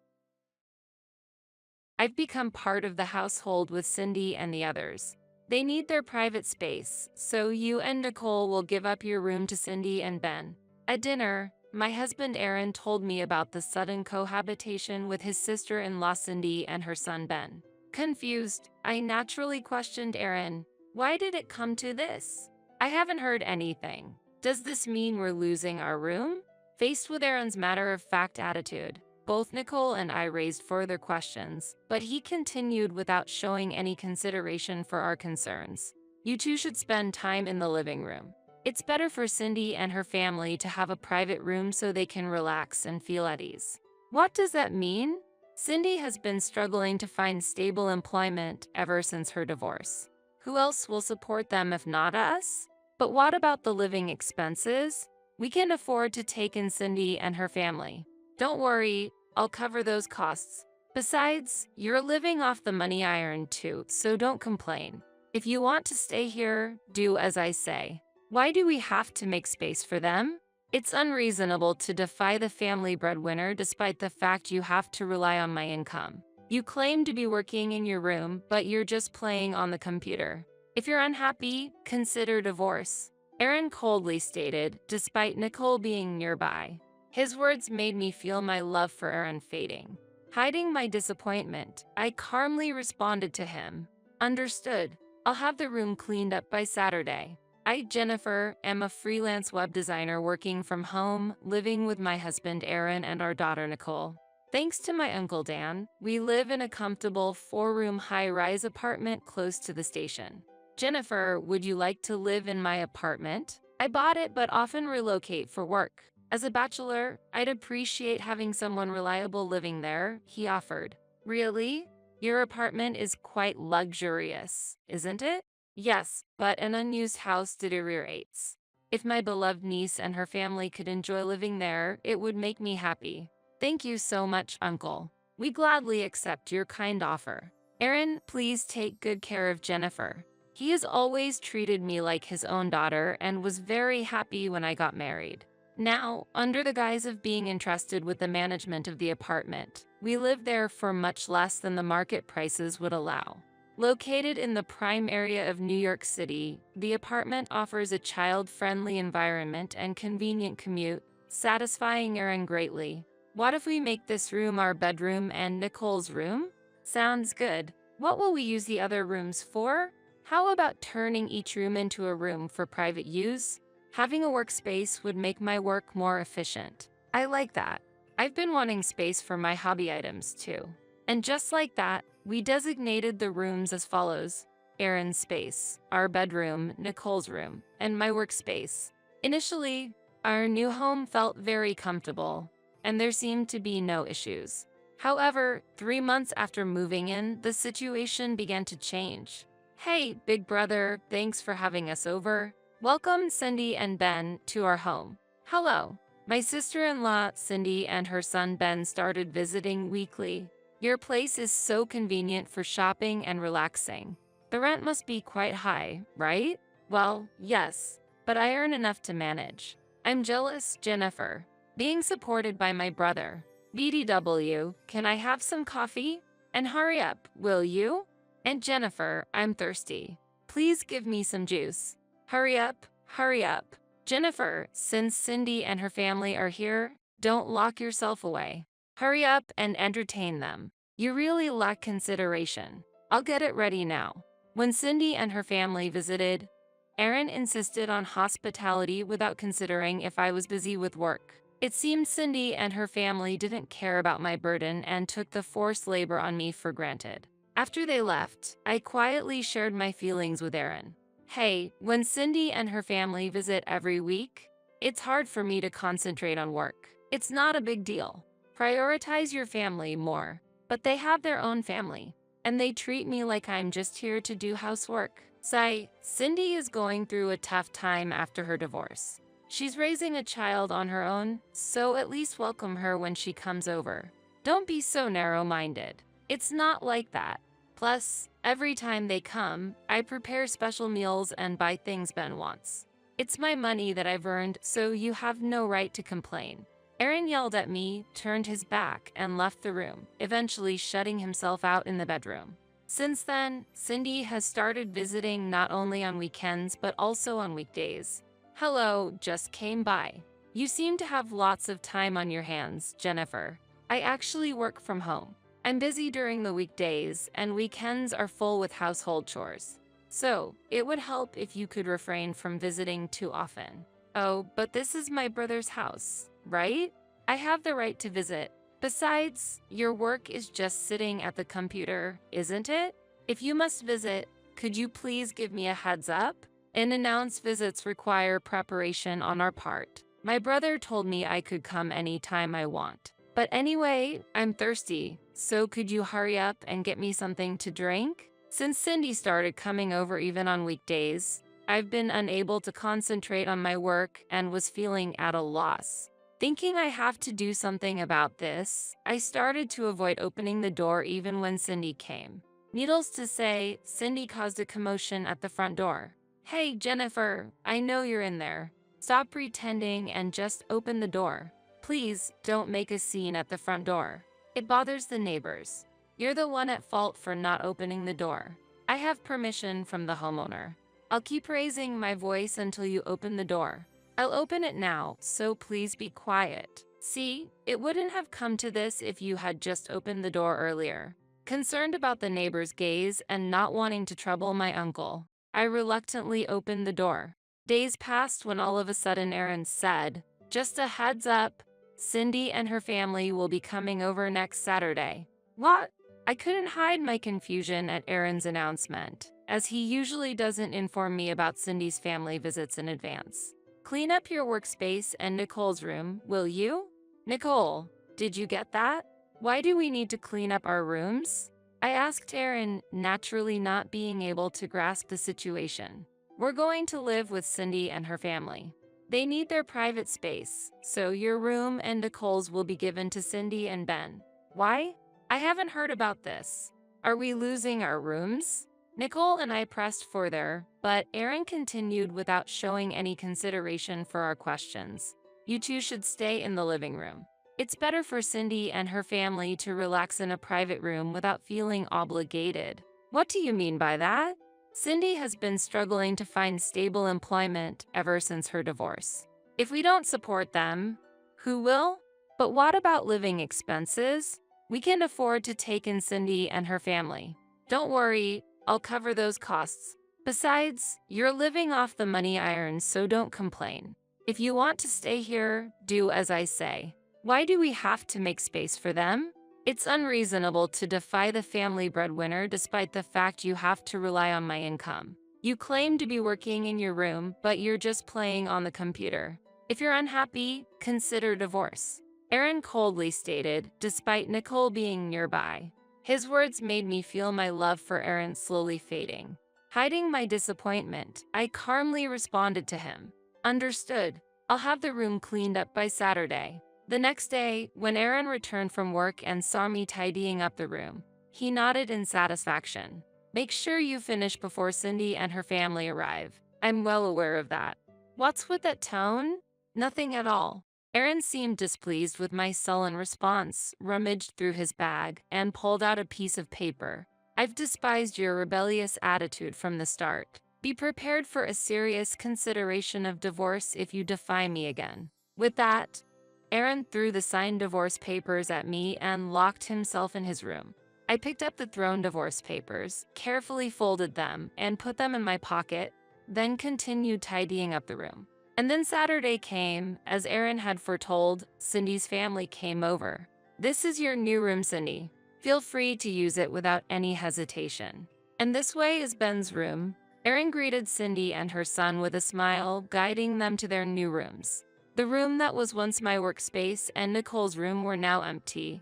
I've become part of the household with Cindy and the others. They need their private space, so you and Nicole will give up your room to Cindy and Ben. At dinner, my husband Aaron told me about the sudden cohabitation with his sister-in-law Cindy and her son Ben. Confused, I naturally questioned Aaron. Why did it come to this? I haven't heard anything. Does this mean we're losing our room? Faced with Aaron's matter-of-fact attitude, both Nicole and I raised further questions, but he continued without showing any consideration for our concerns. You two should spend time in the living room. It's better for Cindy and her family to have a private room so they can relax and feel at ease. What does that mean? Cindy has been struggling to find stable employment ever since her divorce. Who else will support them if not us? But what about the living expenses? We can afford to take in Cindy and her family. Don't worry, I'll cover those costs. Besides, you're living off the money I earned too, so don't complain. If you want to stay here, do as I say. Why do we have to make space for them? It's unreasonable to defy the family breadwinner despite the fact you have to rely on my income. You claim to be working in your room, but you're just playing on the computer. If you're unhappy, consider divorce. Aaron coldly stated, despite Nicole being nearby. His words made me feel my love for Aaron fading. Hiding my disappointment, I calmly responded to him. Understood. I'll have the room cleaned up by Saturday. I, Jennifer, am a freelance web designer working from home, living with my husband Aaron and our daughter Nicole. Thanks to my uncle Dan, we live in a comfortable 4-room high-rise apartment close to the station. Jennifer, would you like to live in my apartment? I bought it but often relocate for work. As a bachelor, I'd appreciate having someone reliable living there, he offered. Really? Your apartment is quite luxurious, isn't it? Yes, but an unused house deteriorates. If my beloved niece and her family could enjoy living there, it would make me happy. Thank you so much, Uncle. We gladly accept your kind offer. Aaron, please take good care of Jennifer. He has always treated me like his own daughter and was very happy when I got married. Now, under the guise of being entrusted with the management of the apartment, we live there for much less than the market prices would allow. Located in the prime area of New York City, the apartment offers a child-friendly environment and convenient commute, satisfying Aaron greatly. What if we make this room our bedroom and Nicole's room? Sounds good. What will we use the other rooms for? How about turning each room into a room for private use? Having a workspace would make my work more efficient. I like that. I've been wanting space for my hobby items too. And just like that, we designated the rooms as follows: Aaron's space, our bedroom, Nicole's room, and my workspace. Initially, our new home felt very comfortable, and there seemed to be no issues. However, 3 months after moving in, the situation began to change. Hey, big brother, thanks for having us over. Welcome Cindy and Ben to our home. Hello. My sister-in-law, Cindy, and her son Ben started visiting weekly. Your place is so convenient for shopping and relaxing. The rent must be quite high, right? Well, yes, but I earn enough to manage. I'm jealous, Jennifer. Being supported by my brother. BDW, can I have some coffee? And hurry up, will you? And Jennifer, I'm thirsty. Please give me some juice. Hurry up, hurry up. Jennifer, since Cindy and her family are here, don't lock yourself away. Hurry up and entertain them. You really lack consideration. I'll get it ready now. When Cindy and her family visited, Aaron insisted on hospitality without considering if I was busy with work. It seemed Cindy and her family didn't care about my burden and took the forced labor on me for granted. After they left, I quietly shared my feelings with Aaron. Hey, when Cindy and her family visit every week, it's hard for me to concentrate on work. It's not a big deal. Prioritize your family more. But they have their own family, and they treat me like I'm just here to do housework. Sigh, Cindy is going through a tough time after her divorce. She's raising a child on her own, so at least welcome her when she comes over. Don't be so narrow-minded. It's not like that. Plus, every time they come, I prepare special meals and buy things Ben wants. It's my money that I've earned, so you have no right to complain. Aaron yelled at me, turned his back, and left the room, eventually shutting himself out in the bedroom. Since then, Cindy has started visiting not only on weekends but also on weekdays. Hello, just came by. You seem to have lots of time on your hands, Jennifer. I actually work from home. I'm busy during the weekdays, and weekends are full with household chores. So, it would help if you could refrain from visiting too often. Oh, but this is my brother's house, right? I have the right to visit. Besides, your work is just sitting at the computer, isn't it? If you must visit, could you please give me a heads up? Unannounced visits require preparation on our part. My brother told me I could come anytime I want. But anyway, I'm thirsty, so could you hurry up and get me something to drink? Since Cindy started coming over even on weekdays, I've been unable to concentrate on my work and was feeling at a loss. Thinking I have to do something about this, I started to avoid opening the door even when Cindy came. Needless to say, Cindy caused a commotion at the front door. Hey, Jennifer, I know you're in there. Stop pretending and just open the door. Please don't make a scene at the front door. It bothers the neighbors. You're the one at fault for not opening the door. I have permission from the homeowner. I'll keep raising my voice until you open the door. I'll open it now, so please be quiet. See, it wouldn't have come to this if you had just opened the door earlier. Concerned about the neighbor's gaze and not wanting to trouble my uncle, I reluctantly opened the door. Days passed when all of a sudden Aaron said, "Just a heads up, Cindy and her family will be coming over next Saturday." What? I couldn't hide my confusion at Aaron's announcement, as he usually doesn't inform me about Cindy's family visits in advance. Clean up your workspace and Nicole's room, will you? Nicole, did you get that? Why do we need to clean up our rooms? I asked Aaron, naturally not being able to grasp the situation. We're going to live with Cindy and her family. They need their private space, so your room and Nicole's will be given to Cindy and Ben. Why? I haven't heard about this. Are we losing our rooms? Nicole and I pressed further, but Aaron continued without showing any consideration for our questions. You two should stay in the living room. It's better for Cindy and her family to relax in a private room without feeling obligated. What do you mean by that? Cindy has been struggling to find stable employment ever since her divorce. If we don't support them, who will? But what about living expenses? We can afford to take in Cindy and her family. Don't worry, I'll cover those costs. Besides, you're living off the money I earn, so don't complain. If you want to stay here, do as I say. Why do we have to make space for them? It's unreasonable to defy the family breadwinner despite the fact you have to rely on my income. You claim to be working in your room, but you're just playing on the computer. If you're unhappy, consider divorce. Aaron coldly stated, despite Nicole being nearby. His words made me feel my love for Aaron slowly fading. Hiding my disappointment, I calmly responded to him. Understood. I'll have the room cleaned up by Saturday. The next day, when Aaron returned from work and saw me tidying up the room, he nodded in satisfaction. Make sure you finish before Cindy and her family arrive. I'm well aware of that. What's with that tone? Nothing at all. Aaron seemed displeased with my sullen response, rummaged through his bag, and pulled out a piece of paper. I've despised your rebellious attitude from the start. Be prepared for a serious consideration of divorce if you defy me again. With that, Aaron threw the signed divorce papers at me and locked himself in his room. I picked up the thrown divorce papers, carefully folded them, and put them in my pocket, then continued tidying up the room. And then Saturday came. As Aaron had foretold, Cindy's family came over. This is your new room, Cindy. Feel free to use it without any hesitation. And this way is Ben's room. Aaron greeted Cindy and her son with a smile, guiding them to their new rooms. The room that was once my workspace and Nicole's room were now empty,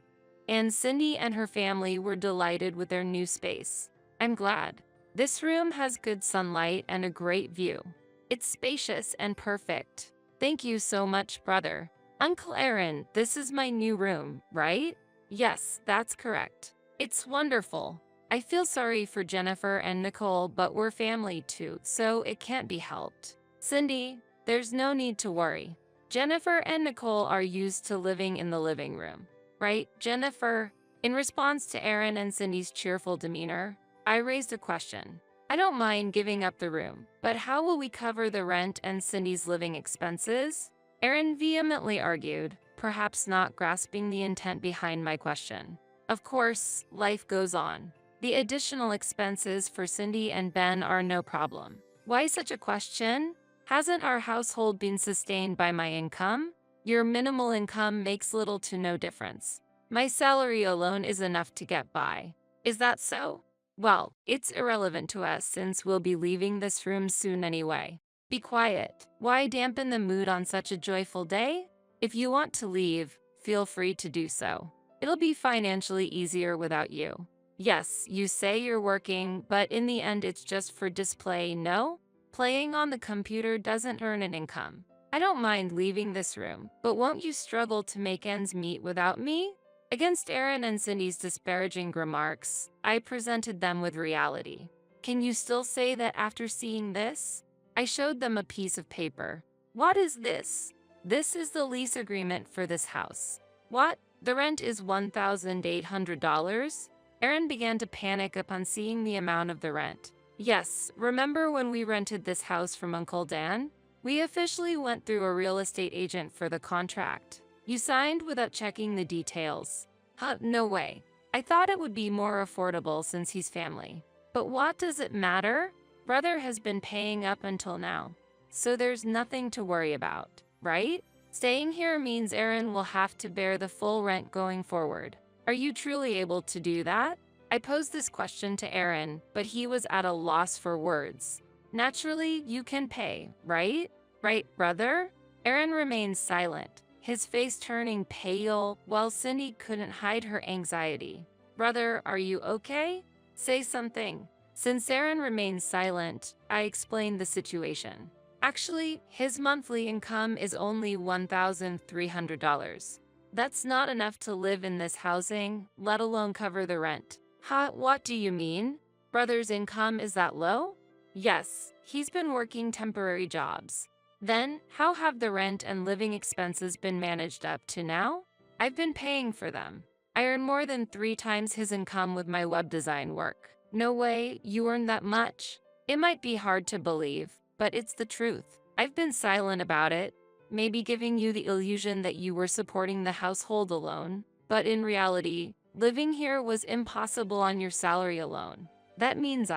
and Cindy and her family were delighted with their new space. I'm glad. This room has good sunlight and a great view. It's spacious and perfect. Thank you so much, brother. Uncle Aaron, this is my new room, right? Yes, that's correct. It's wonderful. I feel sorry for Jennifer and Nicole, but we're family too, so it can't be helped. Cindy, there's no need to worry. Jennifer and Nicole are used to living in the living room, right, Jennifer? In response to Aaron and Cindy's cheerful demeanor, I raised a question. I don't mind giving up the room, but how will we cover the rent and Cindy's living expenses? Aaron vehemently argued, perhaps not grasping the intent behind my question. Of course, life goes on. The additional expenses for Cindy and Ben are no problem. Why such a question? Hasn't our household been sustained by my income? Your minimal income makes little to no difference. My salary alone is enough to get by. Is that so? Well, it's irrelevant to us since we'll be leaving this room soon anyway. Be quiet. Why dampen the mood on such a joyful day? If you want to leave, feel free to do so. It'll be financially easier without you. Yes, you say you're working, but in the end it's just for display, no? Playing on the computer doesn't earn an income. I don't mind leaving this room, but won't you struggle to make ends meet without me? Against Aaron and Cindy's disparaging remarks, I presented them with reality. Can you still say that after seeing this? I showed them a piece of paper. What is this? This is the lease agreement for this house. What? The rent is $1,800? Aaron began to panic upon seeing the amount of the rent. Yes, remember when we rented this house from Uncle Dan? We officially went through a real estate agent for the contract. You signed without checking the details. Huh, no way. I thought it would be more affordable since he's family. But what does it matter? Brother has been paying up until now. So there's nothing to worry about, right? Staying here means Aaron will have to bear the full rent going forward. Are you truly able to do that? I posed this question to Aaron, but he was at a loss for words. Naturally, you can pay, right? Right, brother? Aaron remained silent, his face turning pale, while Cindy couldn't hide her anxiety. Brother, are you okay? Say something. Since Aaron remained silent, I explained the situation. Actually, his monthly income is only $1,300. That's not enough to live in this housing, let alone cover the rent. Huh, what do you mean? Brother's income is that low? Yes, he's been working temporary jobs. Then, how have the rent and living expenses been managed up to now? I've been paying for them. I earn more than 3 times his income with my web design work. No way, you earn that much. It might be hard to believe, but it's the truth. I've been silent about it, maybe giving you the illusion that you were supporting the household alone. But in reality, living here was impossible on your salary alone. That means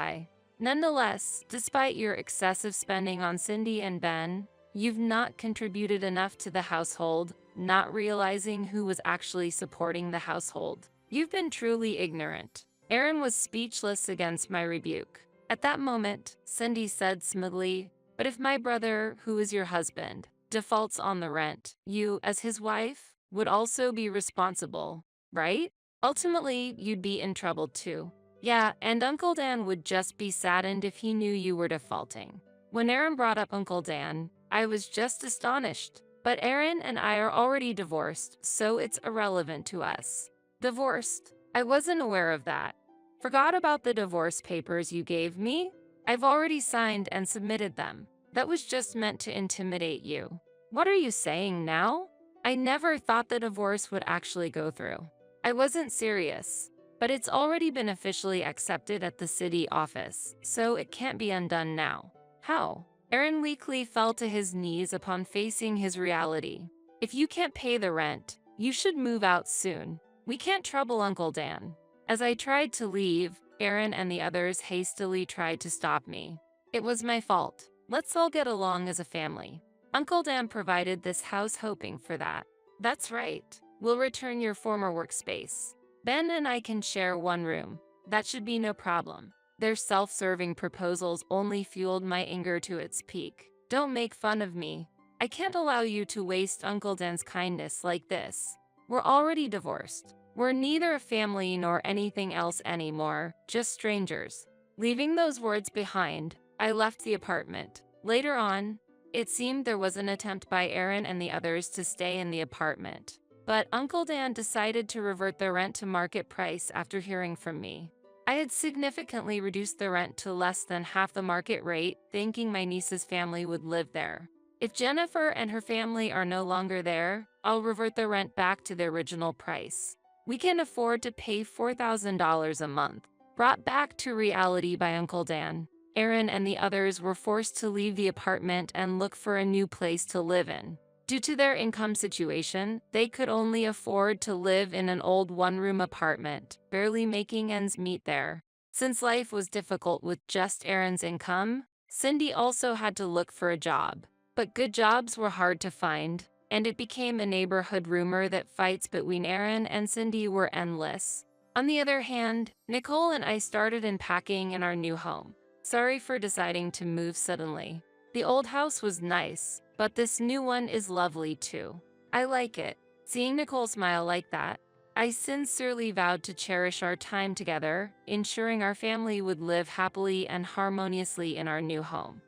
Nonetheless, despite your excessive spending on Cindy and Ben, you've not contributed enough to the household, not realizing who was actually supporting the household. You've been truly ignorant. Aaron was speechless against my rebuke. At that moment, Cindy said smoothly, "But if my brother, who is your husband, defaults on the rent, you, as his wife, would also be responsible, right? Ultimately, you'd be in trouble too." Yeah, and Uncle Dan would just be saddened if he knew you were defaulting. When Aaron brought up Uncle Dan, I was just astonished. But Aaron and I are already divorced, so it's irrelevant to us. Divorced? I wasn't aware of that. Forgot about the divorce papers you gave me? I've already signed and submitted them. That was just meant to intimidate you. What are you saying now? I never thought the divorce would actually go through. I wasn't serious. But it's already been officially accepted at the city office, so it can't be undone now. How? Aaron weakly fell to his knees upon facing his reality. If you can't pay the rent, you should move out soon. We can't trouble Uncle Dan. As I tried to leave, Aaron and the others hastily tried to stop me. It was my fault. Let's all get along as a family. Uncle Dan provided this house hoping for that. That's right. We'll return your former workspace. Ben and I can share one room. That should be no problem. Their self-serving proposals only fueled my anger to its peak. Don't make fun of me. I can't allow you to waste Uncle Dan's kindness like this. We're already divorced. We're neither a family nor anything else anymore, just strangers. Leaving those words behind, I left the apartment. Later on, it seemed there was an attempt by Aaron and the others to stay in the apartment. But Uncle Dan decided to revert the rent to market price after hearing from me. I had significantly reduced the rent to less than half the market rate, thinking my niece's family would live there. If Jennifer and her family are no longer there, I'll revert the rent back to the original price. We can afford to pay $4,000 a month. Brought back to reality by Uncle Dan, Aaron and the others were forced to leave the apartment and look for a new place to live in. Due to their income situation, they could only afford to live in an old one-room apartment, barely making ends meet there. Since life was difficult with just Aaron's income, Cindy also had to look for a job. But good jobs were hard to find, and it became a neighborhood rumor that fights between Aaron and Cindy were endless. On the other hand, Nicole and I started unpacking in our new home. Sorry for deciding to move suddenly. The old house was nice, but this new one is lovely too. I like it. Seeing Nicole smile like that, I sincerely vowed to cherish our time together, ensuring our family would live happily and harmoniously in our new home.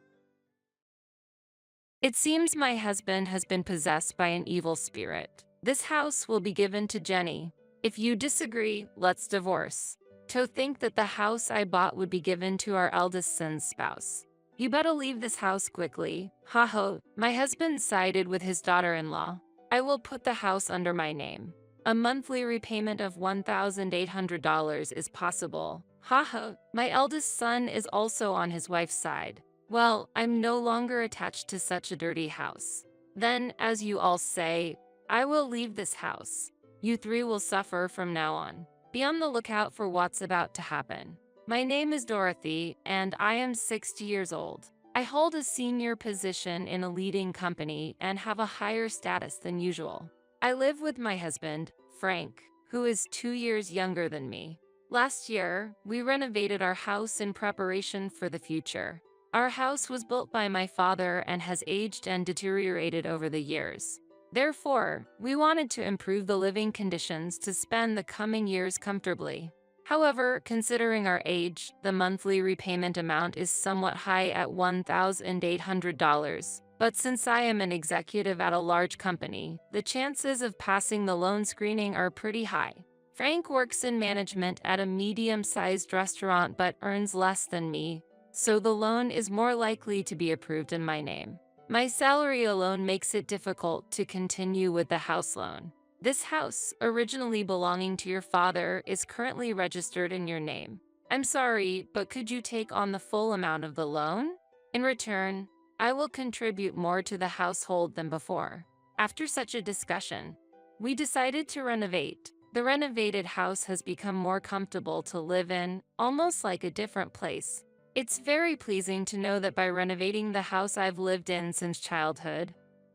It seems my husband has been possessed by an evil spirit. This house will be given to Jenny. If you disagree, let's divorce. To think that the house I bought would be given to our eldest son's spouse. You better leave this house quickly. Ha ha, my husband sided with his daughter-in-law. I will put the house under my name. A monthly repayment of $1,800 is possible. Ha ha, my eldest son is also on his wife's side. Well, I'm no longer attached to such a dirty house. Then, as you all say, I will leave this house. You three will suffer from now on. Be on the lookout for what's about to happen. My name is Dorothy, and I am 60 years old. I hold a senior position in a leading company and have a higher status than usual. I live with my husband, Frank, who is 2 years younger than me. Last year, we renovated our house in preparation for the future. Our house was built by my father and has aged and deteriorated over the years. Therefore, we wanted to improve the living conditions to spend the coming years comfortably. However, considering our age, the monthly repayment amount is somewhat high at $1,800. But since I am an executive at a large company, the chances of passing the loan screening are pretty high. Frank works in management at a medium-sized restaurant but earns less than me, so the loan is more likely to be approved in my name. My salary alone makes it difficult to continue with the house loan. This house, originally belonging to your father, is currently registered in your name. I'm sorry, but could you take on the full amount of the loan? In return, I will contribute more to the household than before. After such a discussion, we decided to renovate. The renovated house has become more comfortable to live in, almost like a different place. It's very pleasing to know that by renovating the house I've lived in since childhood,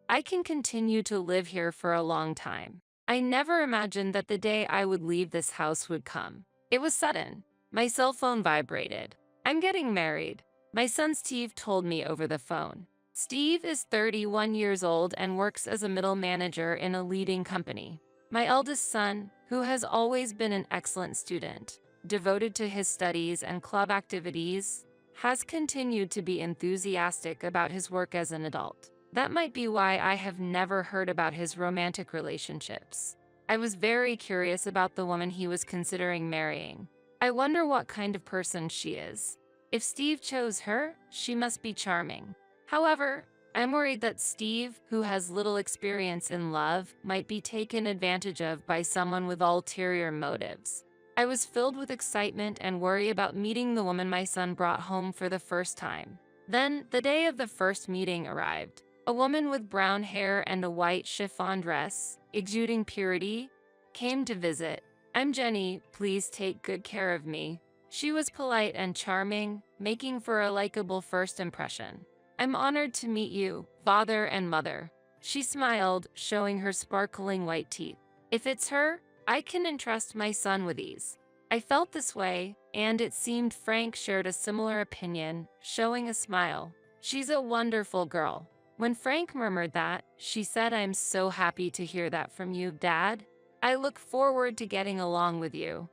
I can continue to live here for a long time. I never imagined that the day I would leave this house would come. It was sudden. My cell phone vibrated. I'm getting married. My son Steve told me over the phone. Steve is 31 years old and works as a middle manager in a leading company. My eldest son, who has always been an excellent student, devoted to his studies and club activities, has continued to be enthusiastic about his work as an adult. That might be why I have never heard about his romantic relationships. I was very curious about the woman he was considering marrying. I wonder what kind of person she is. If Steve chose her, she must be charming. However, I'm worried that Steve, who has little experience in love, might be taken advantage of by someone with ulterior motives. I was filled with excitement and worry about meeting the woman my son brought home for the first time. Then, the day of the first meeting arrived. A woman with brown hair and a white chiffon dress, exuding purity, came to visit. I'm Jenny, please take good care of me. She was polite and charming, making for a likable first impression. I'm honored to meet you, father and mother. She smiled, showing her sparkling white teeth. If it's her, I can entrust my son with ease. I felt this way, and it seemed Frank shared a similar opinion, showing a smile. She's a wonderful girl. When Frank murmured that, she said, I'm so happy to hear that from you, Dad. I look forward to getting along with you.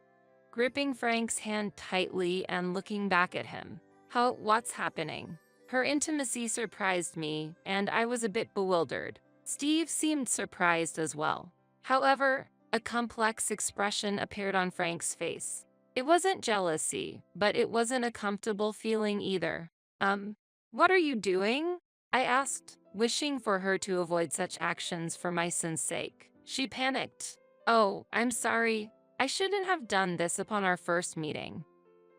Gripping Frank's hand tightly and looking back at him. What's happening? Her intimacy surprised me, and I was a bit bewildered. Steve seemed surprised as well. However, a complex expression appeared on Frank's face. It wasn't jealousy, but it wasn't a comfortable feeling either. What are you doing? I asked, wishing for her to avoid such actions for my son's sake. She panicked. Oh, I'm sorry. I shouldn't have done this upon our first meeting.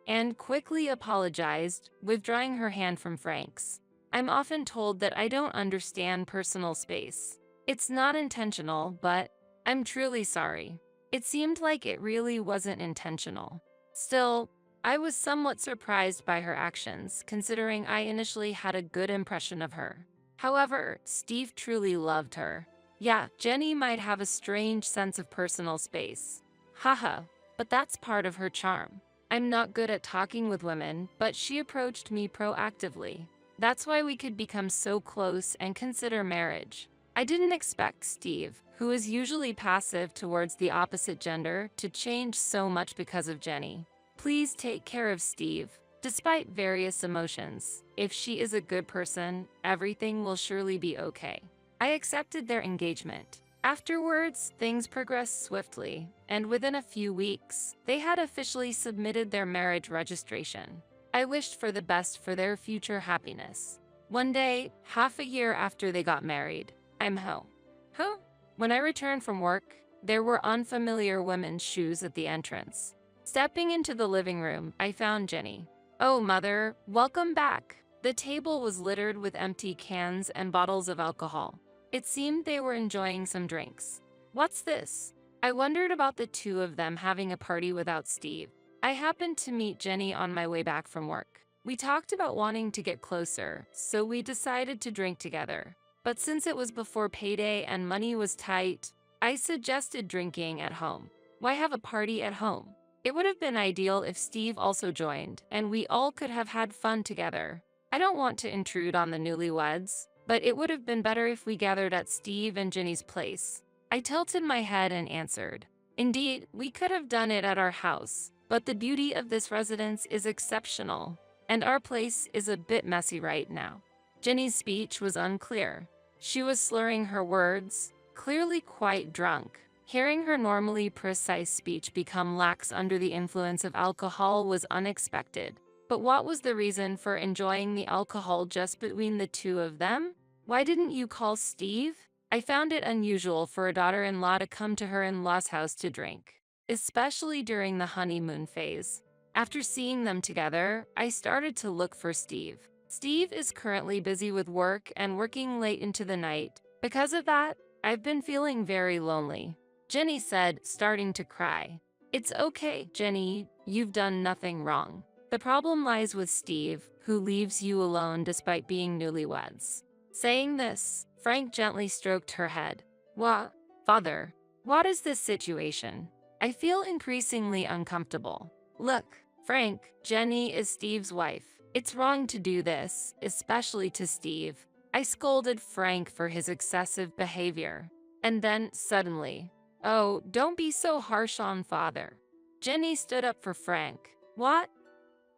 And quickly apologized, withdrawing her hand from Frank's. I'm often told that I don't understand personal space. It's not intentional, but I'm truly sorry. It seemed like it really wasn't intentional. Still, I was somewhat surprised by her actions, considering I initially had a good impression of her. However, Steve truly loved her. Yeah, Jenny might have a strange sense of personal space. Haha. but that's part of her charm. I'm not good at talking with women, but she approached me proactively. That's why we could become so close and consider marriage. I didn't expect Steve, who is usually passive towards the opposite gender, to change so much because of Jenny. Please take care of Steve. Despite various emotions, if she is a good person, everything will surely be okay. I accepted their engagement. Afterwards, things progressed swiftly, and within a few weeks, they had officially submitted their marriage registration. I wished for the best for their future happiness. One day, half a year after they got married, I'm home. Huh? When I returned from work, there were unfamiliar women's shoes at the entrance. Stepping into the living room, I found Jenny. Oh, Mother, welcome back. The table was littered with empty cans and bottles of alcohol. It seemed they were enjoying some drinks. What's this? I wondered about the two of them having a party without Steve. I happened to meet Jenny on my way back from work. We talked about wanting to get closer, so we decided to drink together. But since it was before payday and money was tight, I suggested drinking at home. Why have a party at home? It would have been ideal if Steve also joined, and we all could have had fun together. I don't want to intrude on the newlyweds, but it would have been better if we gathered at Steve and Jenny's place. I tilted my head and answered, indeed, we could have done it at our house, but the beauty of this residence is exceptional, and our place is a bit messy right now. Jenny's speech was unclear. She was slurring her words, clearly quite drunk. Hearing her normally precise speech become lax under the influence of alcohol was unexpected. But what was the reason for enjoying the alcohol just between the two of them? Why didn't you call Steve? I found it unusual for a daughter-in-law to come to her in-law's house to drink, especially during the honeymoon phase. After seeing them together, I started to look for Steve. Steve is currently busy with work and working late into the night. Because of that, I've been feeling very lonely. Jenny said, starting to cry. It's okay, Jenny, you've done nothing wrong. The problem lies with Steve, who leaves you alone despite being newlyweds. Saying this, Frank gently stroked her head. What? Father, what is this situation? I feel increasingly uncomfortable. Look, Frank, Jenny is Steve's wife. It's wrong to do this, especially to Steve. I scolded Frank for his excessive behavior. And then, suddenly, oh, don't be so harsh on Father. Jenny stood up for Frank. What?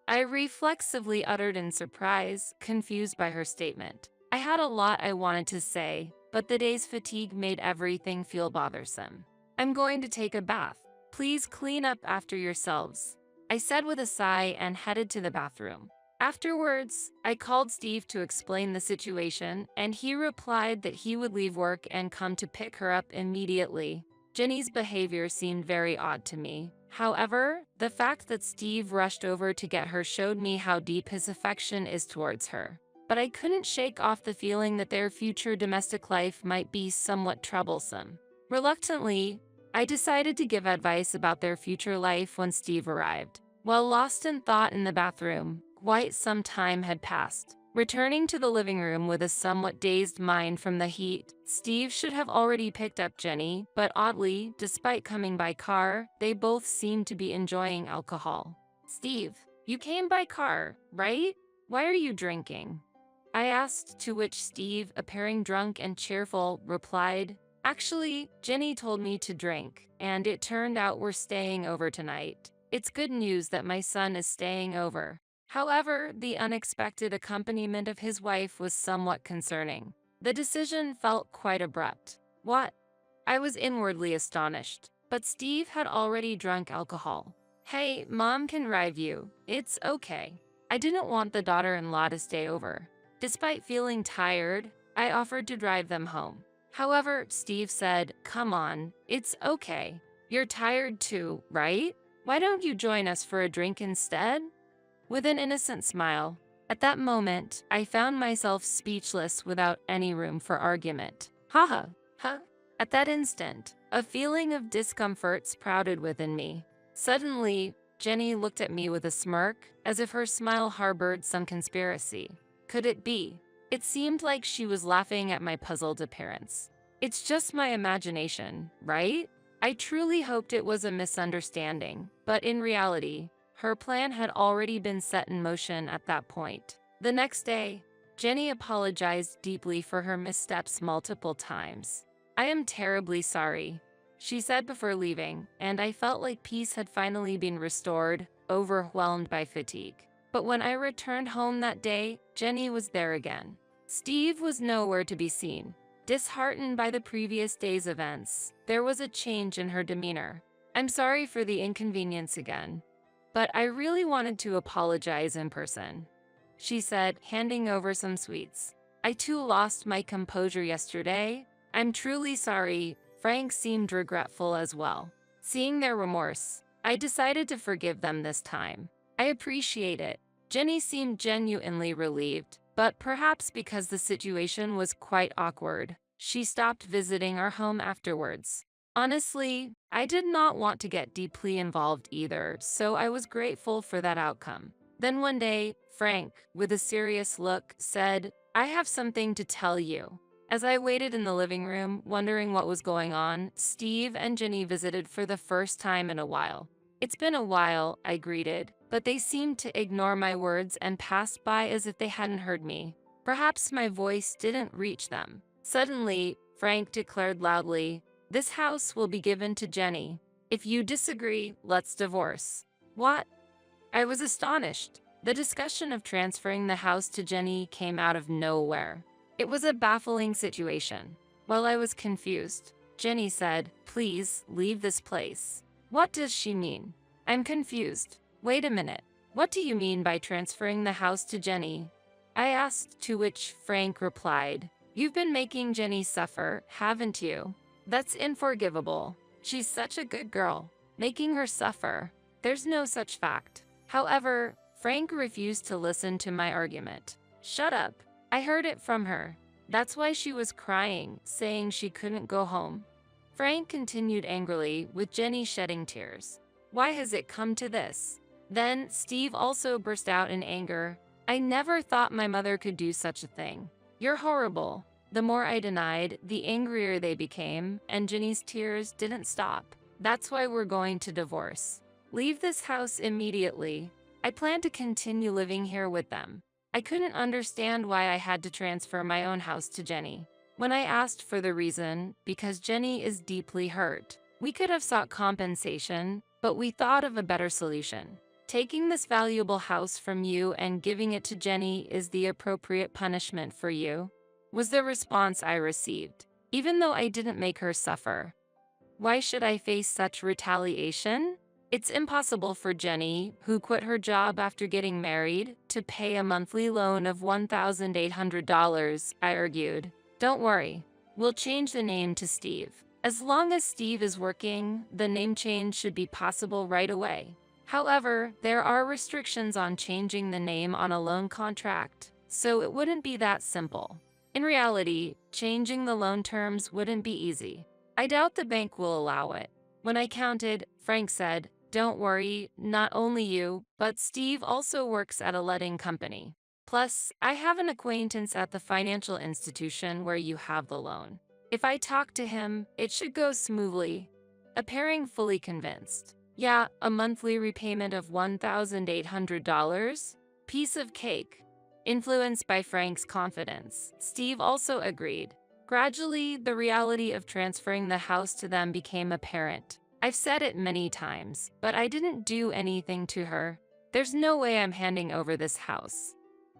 I reflexively uttered in surprise, confused by her statement. I had a lot I wanted to say, but the day's fatigue made everything feel bothersome. I'm going to take a bath. Please clean up after yourselves, I said with a sigh and headed to the bathroom. Afterwards, I called Steve to explain the situation, and he replied that he would leave work and come to pick her up immediately. Jenny's behavior seemed very odd to me. However, the fact that Steve rushed over to get her showed me how deep his affection is towards her. But I couldn't shake off the feeling that their future domestic life might be somewhat troublesome. Reluctantly, I decided to give advice about their future life when Steve arrived. While lost in thought in the bathroom, quite some time had passed. Returning to the living room with a somewhat dazed mind from the heat, Steve should have already picked up Jenny, but oddly, despite coming by car, they both seemed to be enjoying alcohol. Steve, you came by car, right? Why are you drinking? I asked, to which Steve, appearing drunk and cheerful, replied, actually, Jenny told me to drink, and it turned out we're staying over tonight. It's good news that my son is staying over. However, the unexpected accompaniment of his wife was somewhat concerning. The decision felt quite abrupt. What? I was inwardly astonished, but Steve had already drunk alcohol. Hey, Mom can drive you. It's okay. I didn't want the daughter-in-law to stay over. Despite feeling tired, I offered to drive them home. However, Steve said, come on, it's okay. You're tired too, right? Why don't you join us for a drink instead? With an innocent smile. At that moment, I found myself speechless without any room for argument. Haha, huh? At that instant, a feeling of discomfort sprouted within me. Suddenly, Jenny looked at me with a smirk, as if her smile harbored some conspiracy. Could it be? It seemed like she was laughing at my puzzled appearance. It's just my imagination, right? I truly hoped it was a misunderstanding, but in reality, her plan had already been set in motion at that point. The next day, Jenny apologized deeply for her missteps multiple times. "I am terribly sorry," she said before leaving, and I felt like peace had finally been restored, overwhelmed by fatigue. But when I returned home that day, Jenny was there again. Steve was nowhere to be seen. Disheartened by the previous day's events, there was a change in her demeanor. "I'm sorry for the inconvenience again, but I really wanted to apologize in person," she said, handing over some sweets. "I too lost my composure yesterday. I'm truly sorry." Frank seemed regretful as well. Seeing their remorse, I decided to forgive them this time. "I appreciate it." Jenny seemed genuinely relieved, but perhaps because the situation was quite awkward, she stopped visiting our home afterwards. Honestly, I did not want to get deeply involved either, so I was grateful for that outcome. Then one day, Frank, with a serious look, said, "I have something to tell you." As I waited in the living room, wondering what was going on, Steve and Jenny visited for the first time in a while. "It's been a while," I greeted, but they seemed to ignore my words and passed by as if they hadn't heard me. Perhaps my voice didn't reach them. Suddenly, Frank declared loudly, "This house will be given to Jenny. If you disagree, let's divorce." "What?" I was astonished. The discussion of transferring the house to Jenny came out of nowhere. It was a baffling situation. While I was confused, Jenny said, "Please, leave this place." "What does she mean?" "I'm confused." "Wait a minute. What do you mean by transferring the house to Jenny?" I asked, to which Frank replied, "You've been making Jenny suffer, haven't you? That's unforgivable. She's such a good girl. Making her suffer. There's no such fact." However, Frank refused to listen to my argument. "Shut up. I heard it from her. That's why she was crying, saying she couldn't go home." Frank continued angrily, with Jenny shedding tears. "Why has it come to this?" Then Steve also burst out in anger. "I never thought my mother could do such a thing. You're horrible." The more I denied, the angrier they became, and Jenny's tears didn't stop. "That's why we're going to divorce. Leave this house immediately. I plan to continue living here with them." I couldn't understand why I had to transfer my own house to Jenny. When I asked for the reason, because Jenny is deeply hurt. We could have sought compensation, but we thought of a better solution. "Taking this valuable house from you and giving it to Jenny is the appropriate punishment for you," was the response I received, even though I didn't make her suffer. Why should I face such retaliation? It's impossible for Jenny, who quit her job after getting married, to pay a monthly loan of $1,800, I argued. "Don't worry. We'll change the name to Steve. As long as Steve is working, the name change should be possible right away. However, there are restrictions on changing the name on a loan contract, so it wouldn't be that simple." In reality, changing the loan terms wouldn't be easy. I doubt the bank will allow it. When I counted, Frank said, "Don't worry, not only you, but Steve also works at a letting company. Plus, I have an acquaintance at the financial institution where you have the loan. If I talk to him, it should go smoothly." Appearing fully convinced. "Yeah, a monthly repayment of $1,800? Piece of cake." Influenced by Frank's confidence, Steve also agreed. Gradually, the reality of transferring the house to them became apparent. I've said it many times, but I didn't do anything to her. There's no way I'm handing over this house.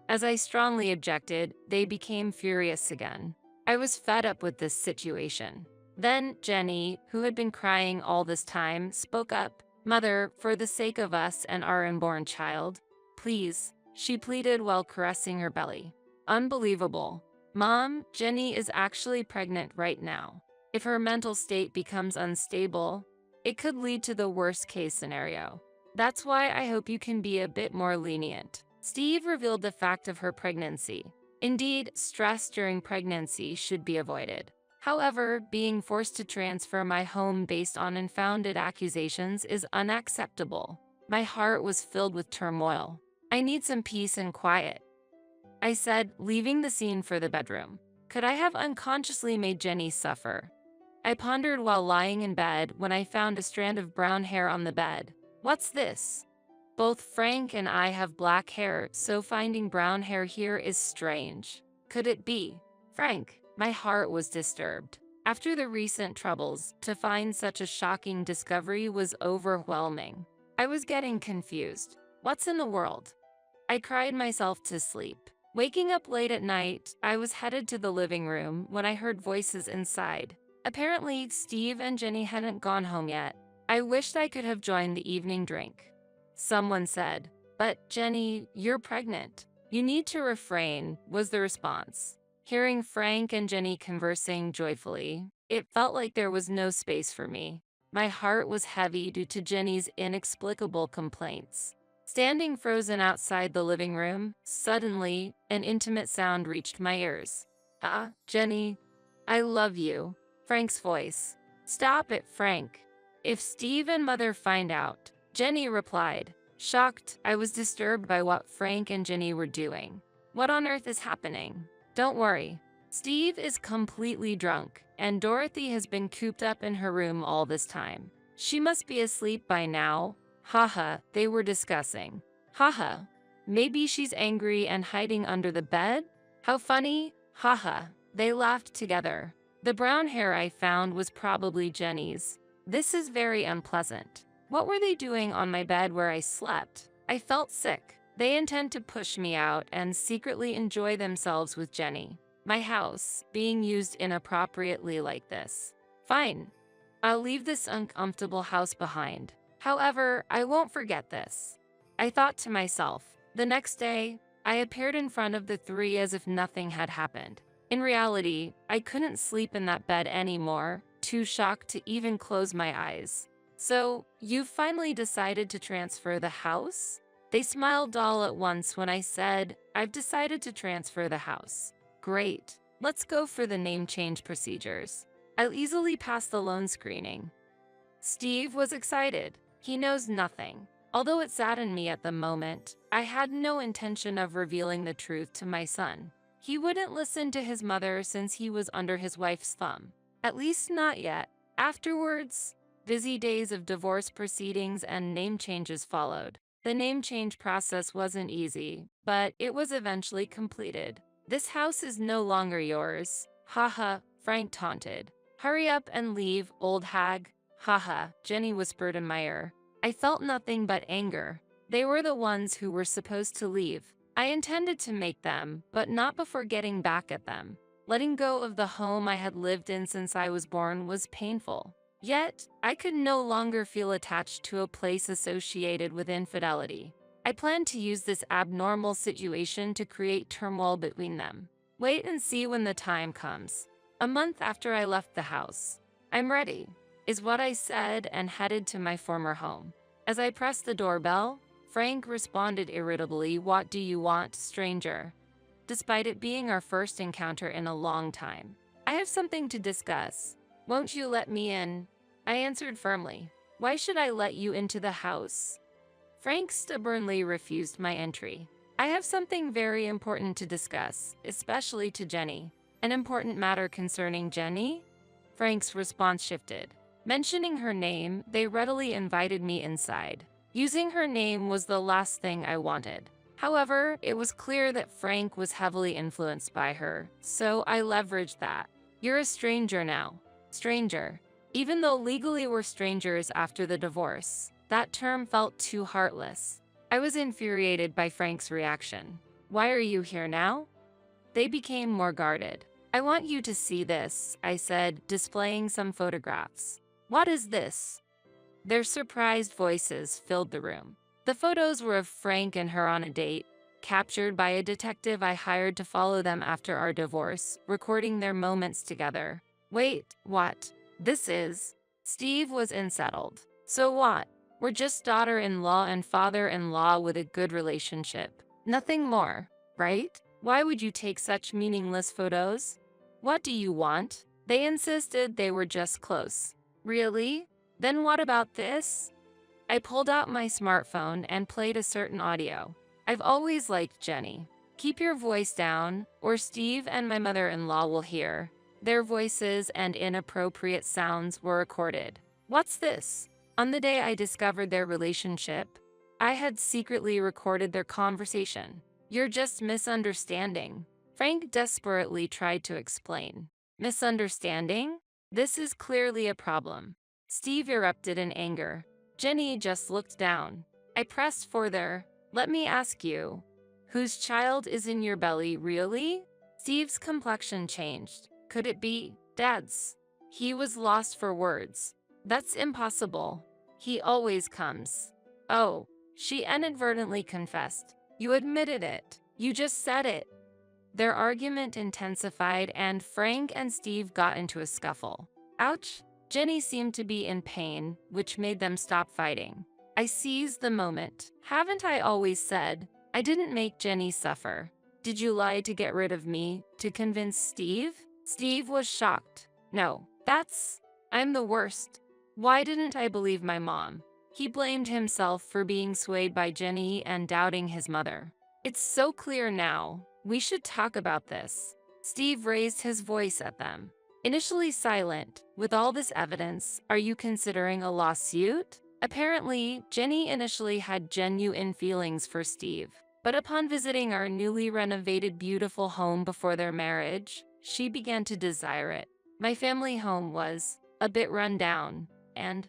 As I strongly objected, they became furious again. I was fed up with this situation. Then Jenny, who had been crying all this time, spoke up. "Mother, for the sake of us and our unborn child, please," she pleaded while caressing her belly. Unbelievable. "Mom, Jenny is actually pregnant right now. If her mental state becomes unstable, it could lead to the worst-case scenario. That's why I hope you can be a bit more lenient." Steve revealed the fact of her pregnancy. Indeed, stress during pregnancy should be avoided. However, being forced to transfer my home based on unfounded accusations is unacceptable. My heart was filled with turmoil. "I need some peace and quiet," I said, leaving the scene for the bedroom. Could I have unconsciously made Jenny suffer? I pondered while lying in bed when I found a strand of brown hair on the bed. What's this? Both Frank and I have black hair, so finding brown hair here is strange. Could it be Frank? My heart was disturbed. After the recent troubles, to find such a shocking discovery was overwhelming. I was getting confused. What's in the world? I cried myself to sleep. Waking up late at night, I was headed to the living room when I heard voices inside. Apparently, Steve and Jenny hadn't gone home yet. I wished I could have joined the evening drink. Someone said, "But Jenny, you're pregnant. You need to refrain," was the response. Hearing Frank and Jenny conversing joyfully, it felt like there was no space for me. My heart was heavy due to Jenny's inexplicable complaints. Standing frozen outside the living room, suddenly, an intimate sound reached my ears. "Ah, Jenny, I love you." Frank's voice. "Stop it, Frank. If Steve and Mother find out," Jenny replied. Shocked, I was disturbed by what Frank and Jenny were doing. "What on earth is happening?" "Don't worry. Steve is completely drunk, and Dorothy has been cooped up in her room all this time. She must be asleep by now." Haha, they were discussing. Haha, maybe she's angry and hiding under the bed? How funny. Haha, they laughed together. The brown hair I found was probably Jenny's. This is very unpleasant. What were they doing on my bed where I slept? I felt sick. They intend to push me out and secretly enjoy themselves with Jenny. My house being used inappropriately like this. Fine. I'll leave this uncomfortable house behind. However, I won't forget this. I thought to myself. The next day, I appeared in front of the three as if nothing had happened. In reality, I couldn't sleep in that bed anymore, too shocked to even close my eyes. "So, you've finally decided to transfer the house?" They smiled all at once when I said, "I've decided to transfer the house." "Great. Let's go for the name change procedures. I'll easily pass the loan screening." Steve was excited. He knows nothing. Although it saddened me at the moment, I had no intention of revealing the truth to my son. He wouldn't listen to his mother since he was under his wife's thumb. At least not yet. Afterwards, busy days of divorce proceedings and name changes followed. The name change process wasn't easy, but it was eventually completed. "This house is no longer yours." Haha, Frank taunted. "Hurry up and leave, old hag." Haha, Jenny whispered in my ear. I felt nothing but anger. They were the ones who were supposed to leave. I intended to make them, but not before getting back at them. Letting go of the home I had lived in since I was born was painful. Yet, I could no longer feel attached to a place associated with infidelity. I planned to use this abnormal situation to create turmoil between them. Wait and see when the time comes. A month after I left the house. "I'm ready," is what I said and headed to my former home. As I pressed the doorbell, Frank responded irritably, "What do you want, stranger?" Despite it being our first encounter in a long time. "I have something to discuss. Won't you let me in?" I answered firmly. "Why should I let you into the house?" Frank stubbornly refused my entry. "I have something very important to discuss, especially to Jenny." "An important matter concerning Jenny?" Frank's response shifted. Mentioning her name, they readily invited me inside. Using her name was the last thing I wanted. However, it was clear that Frank was heavily influenced by her, so I leveraged that. "You're a stranger now." Stranger. Even though legally we're strangers after the divorce, that term felt too heartless. I was infuriated by Frank's reaction. "Why are you here now?" They became more guarded. "I want you to see this," I said, displaying some photographs. "What is this?" Their surprised voices filled the room. The photos were of Frank and her on a date, captured by a detective I hired to follow them after our divorce, recording their moments together. "Wait, what? This is..." Steve was unsettled. "So what? We're just daughter-in-law and father-in-law with a good relationship. Nothing more, right? Why would you take such meaningless photos?" "What do you want?" They insisted they were just close. "Really? Then what about this?" I pulled out my smartphone and played a certain audio. "I've always liked Jenny. Keep your voice down, or Steve and my mother-in-law will hear." Their voices and inappropriate sounds were recorded. What's this? On the day I discovered their relationship, I had secretly recorded their conversation. You're just misunderstanding. Frank desperately tried to explain. Misunderstanding? This is clearly a problem. Steve erupted in anger. Jenny just looked down. I pressed further. Let me ask you, whose child is in your belly, really? Steve's complexion changed. Could it be Dad's? He was lost for words. That's impossible. He always comes. Oh, she inadvertently confessed. You admitted it. You just said it. Their argument intensified and Frank and Steve got into a scuffle. Ouch! Jenny seemed to be in pain, which made them stop fighting. I seized the moment. Haven't I always said, I didn't make Jenny suffer? Did you lie to get rid of me, to convince Steve? Steve was shocked. No, I'm the worst. Why didn't I believe my mom? He blamed himself for being swayed by Jenny and doubting his mother. It's so clear now. We should talk about this. Steve raised his voice at them. Initially silent, with all this evidence, are you considering a lawsuit? Apparently, Jenny initially had genuine feelings for Steve. But upon visiting our newly renovated beautiful home before their marriage, she began to desire it. My family home was a bit run down, and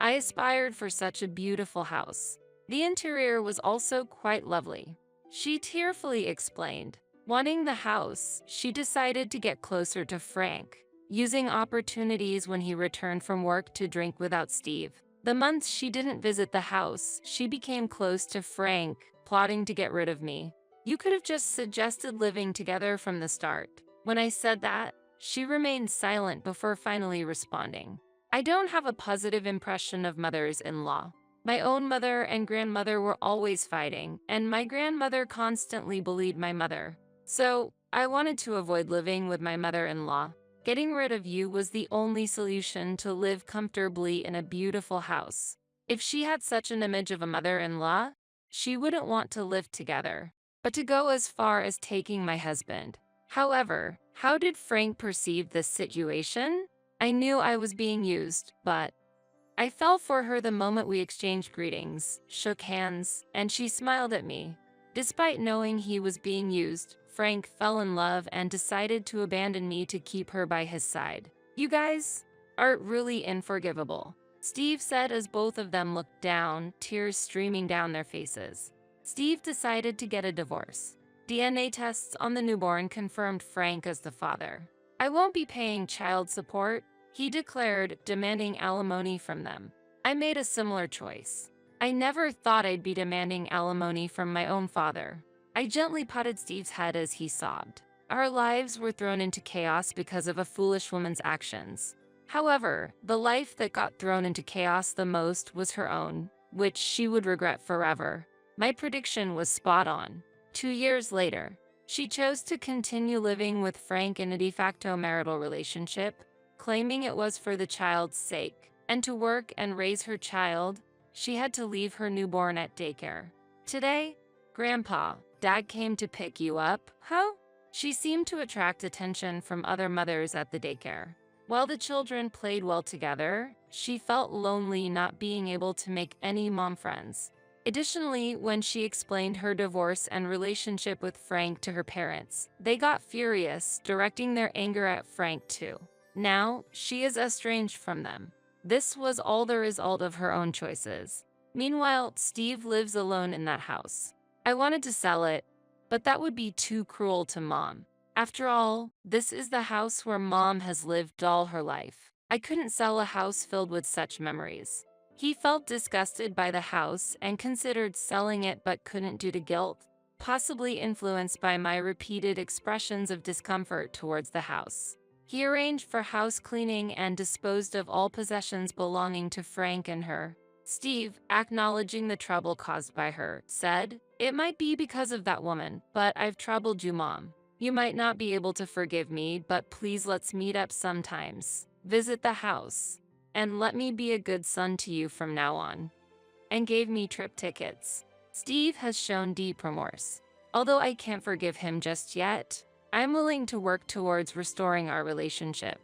I aspired for such a beautiful house. The interior was also quite lovely. She tearfully explained. Wanting the house, she decided to get closer to Frank, using opportunities when he returned from work to drink without Steve. The months she didn't visit the house, she became close to Frank, plotting to get rid of me. You could have just suggested living together from the start. When I said that, she remained silent before finally responding. I don't have a positive impression of mothers-in-law. My own mother and grandmother were always fighting, and my grandmother constantly bullied my mother. So, I wanted to avoid living with my mother-in-law. Getting rid of you was the only solution to live comfortably in a beautiful house. If she had such an image of a mother-in-law, she wouldn't want to live together. But to go as far as taking my husband. However, how did Frank perceive this situation? I knew I was being used, but I fell for her the moment we exchanged greetings, shook hands, and she smiled at me. Despite knowing he was being used, Frank fell in love and decided to abandon me to keep her by his side. You guys are really unforgivable, Steve said as both of them looked down, tears streaming down their faces. Steve decided to get a divorce. DNA tests on the newborn confirmed Frank as the father. I won't be paying child support, he declared, demanding alimony from them. I made a similar choice. I never thought I'd be demanding alimony from my own father. I gently patted Steve's head as he sobbed. Our lives were thrown into chaos because of a foolish woman's actions. However, the life that got thrown into chaos the most was her own, which she would regret forever. My prediction was spot on. 2 years later, she chose to continue living with Frank in a de facto marital relationship, claiming it was for the child's sake. And to work and raise her child, she had to leave her newborn at daycare. Today, Grandpa, Dad came to pick you up, huh? She seemed to attract attention from other mothers at the daycare. While the children played well together, she felt lonely not being able to make any mom friends. Additionally, when she explained her divorce and relationship with Frank to her parents, they got furious, directing their anger at Frank too. Now, she is estranged from them. This was all the result of her own choices. Meanwhile, Steve lives alone in that house. I wanted to sell it, but that would be too cruel to Mom. After all, this is the house where Mom has lived all her life. I couldn't sell a house filled with such memories. He felt disgusted by the house and considered selling it but couldn't due to guilt, possibly influenced by my repeated expressions of discomfort towards the house. He arranged for house cleaning and disposed of all possessions belonging to Frank and her. Steve, acknowledging the trouble caused by her, said, "It might be because of that woman, but I've troubled you, Mom. You might not be able to forgive me, but please let's meet up sometimes. Visit the house. And let me be a good son to you from now on." And gave me trip tickets. Steve has shown deep remorse. Although I can't forgive him just yet, I'm willing to work towards restoring our relationship.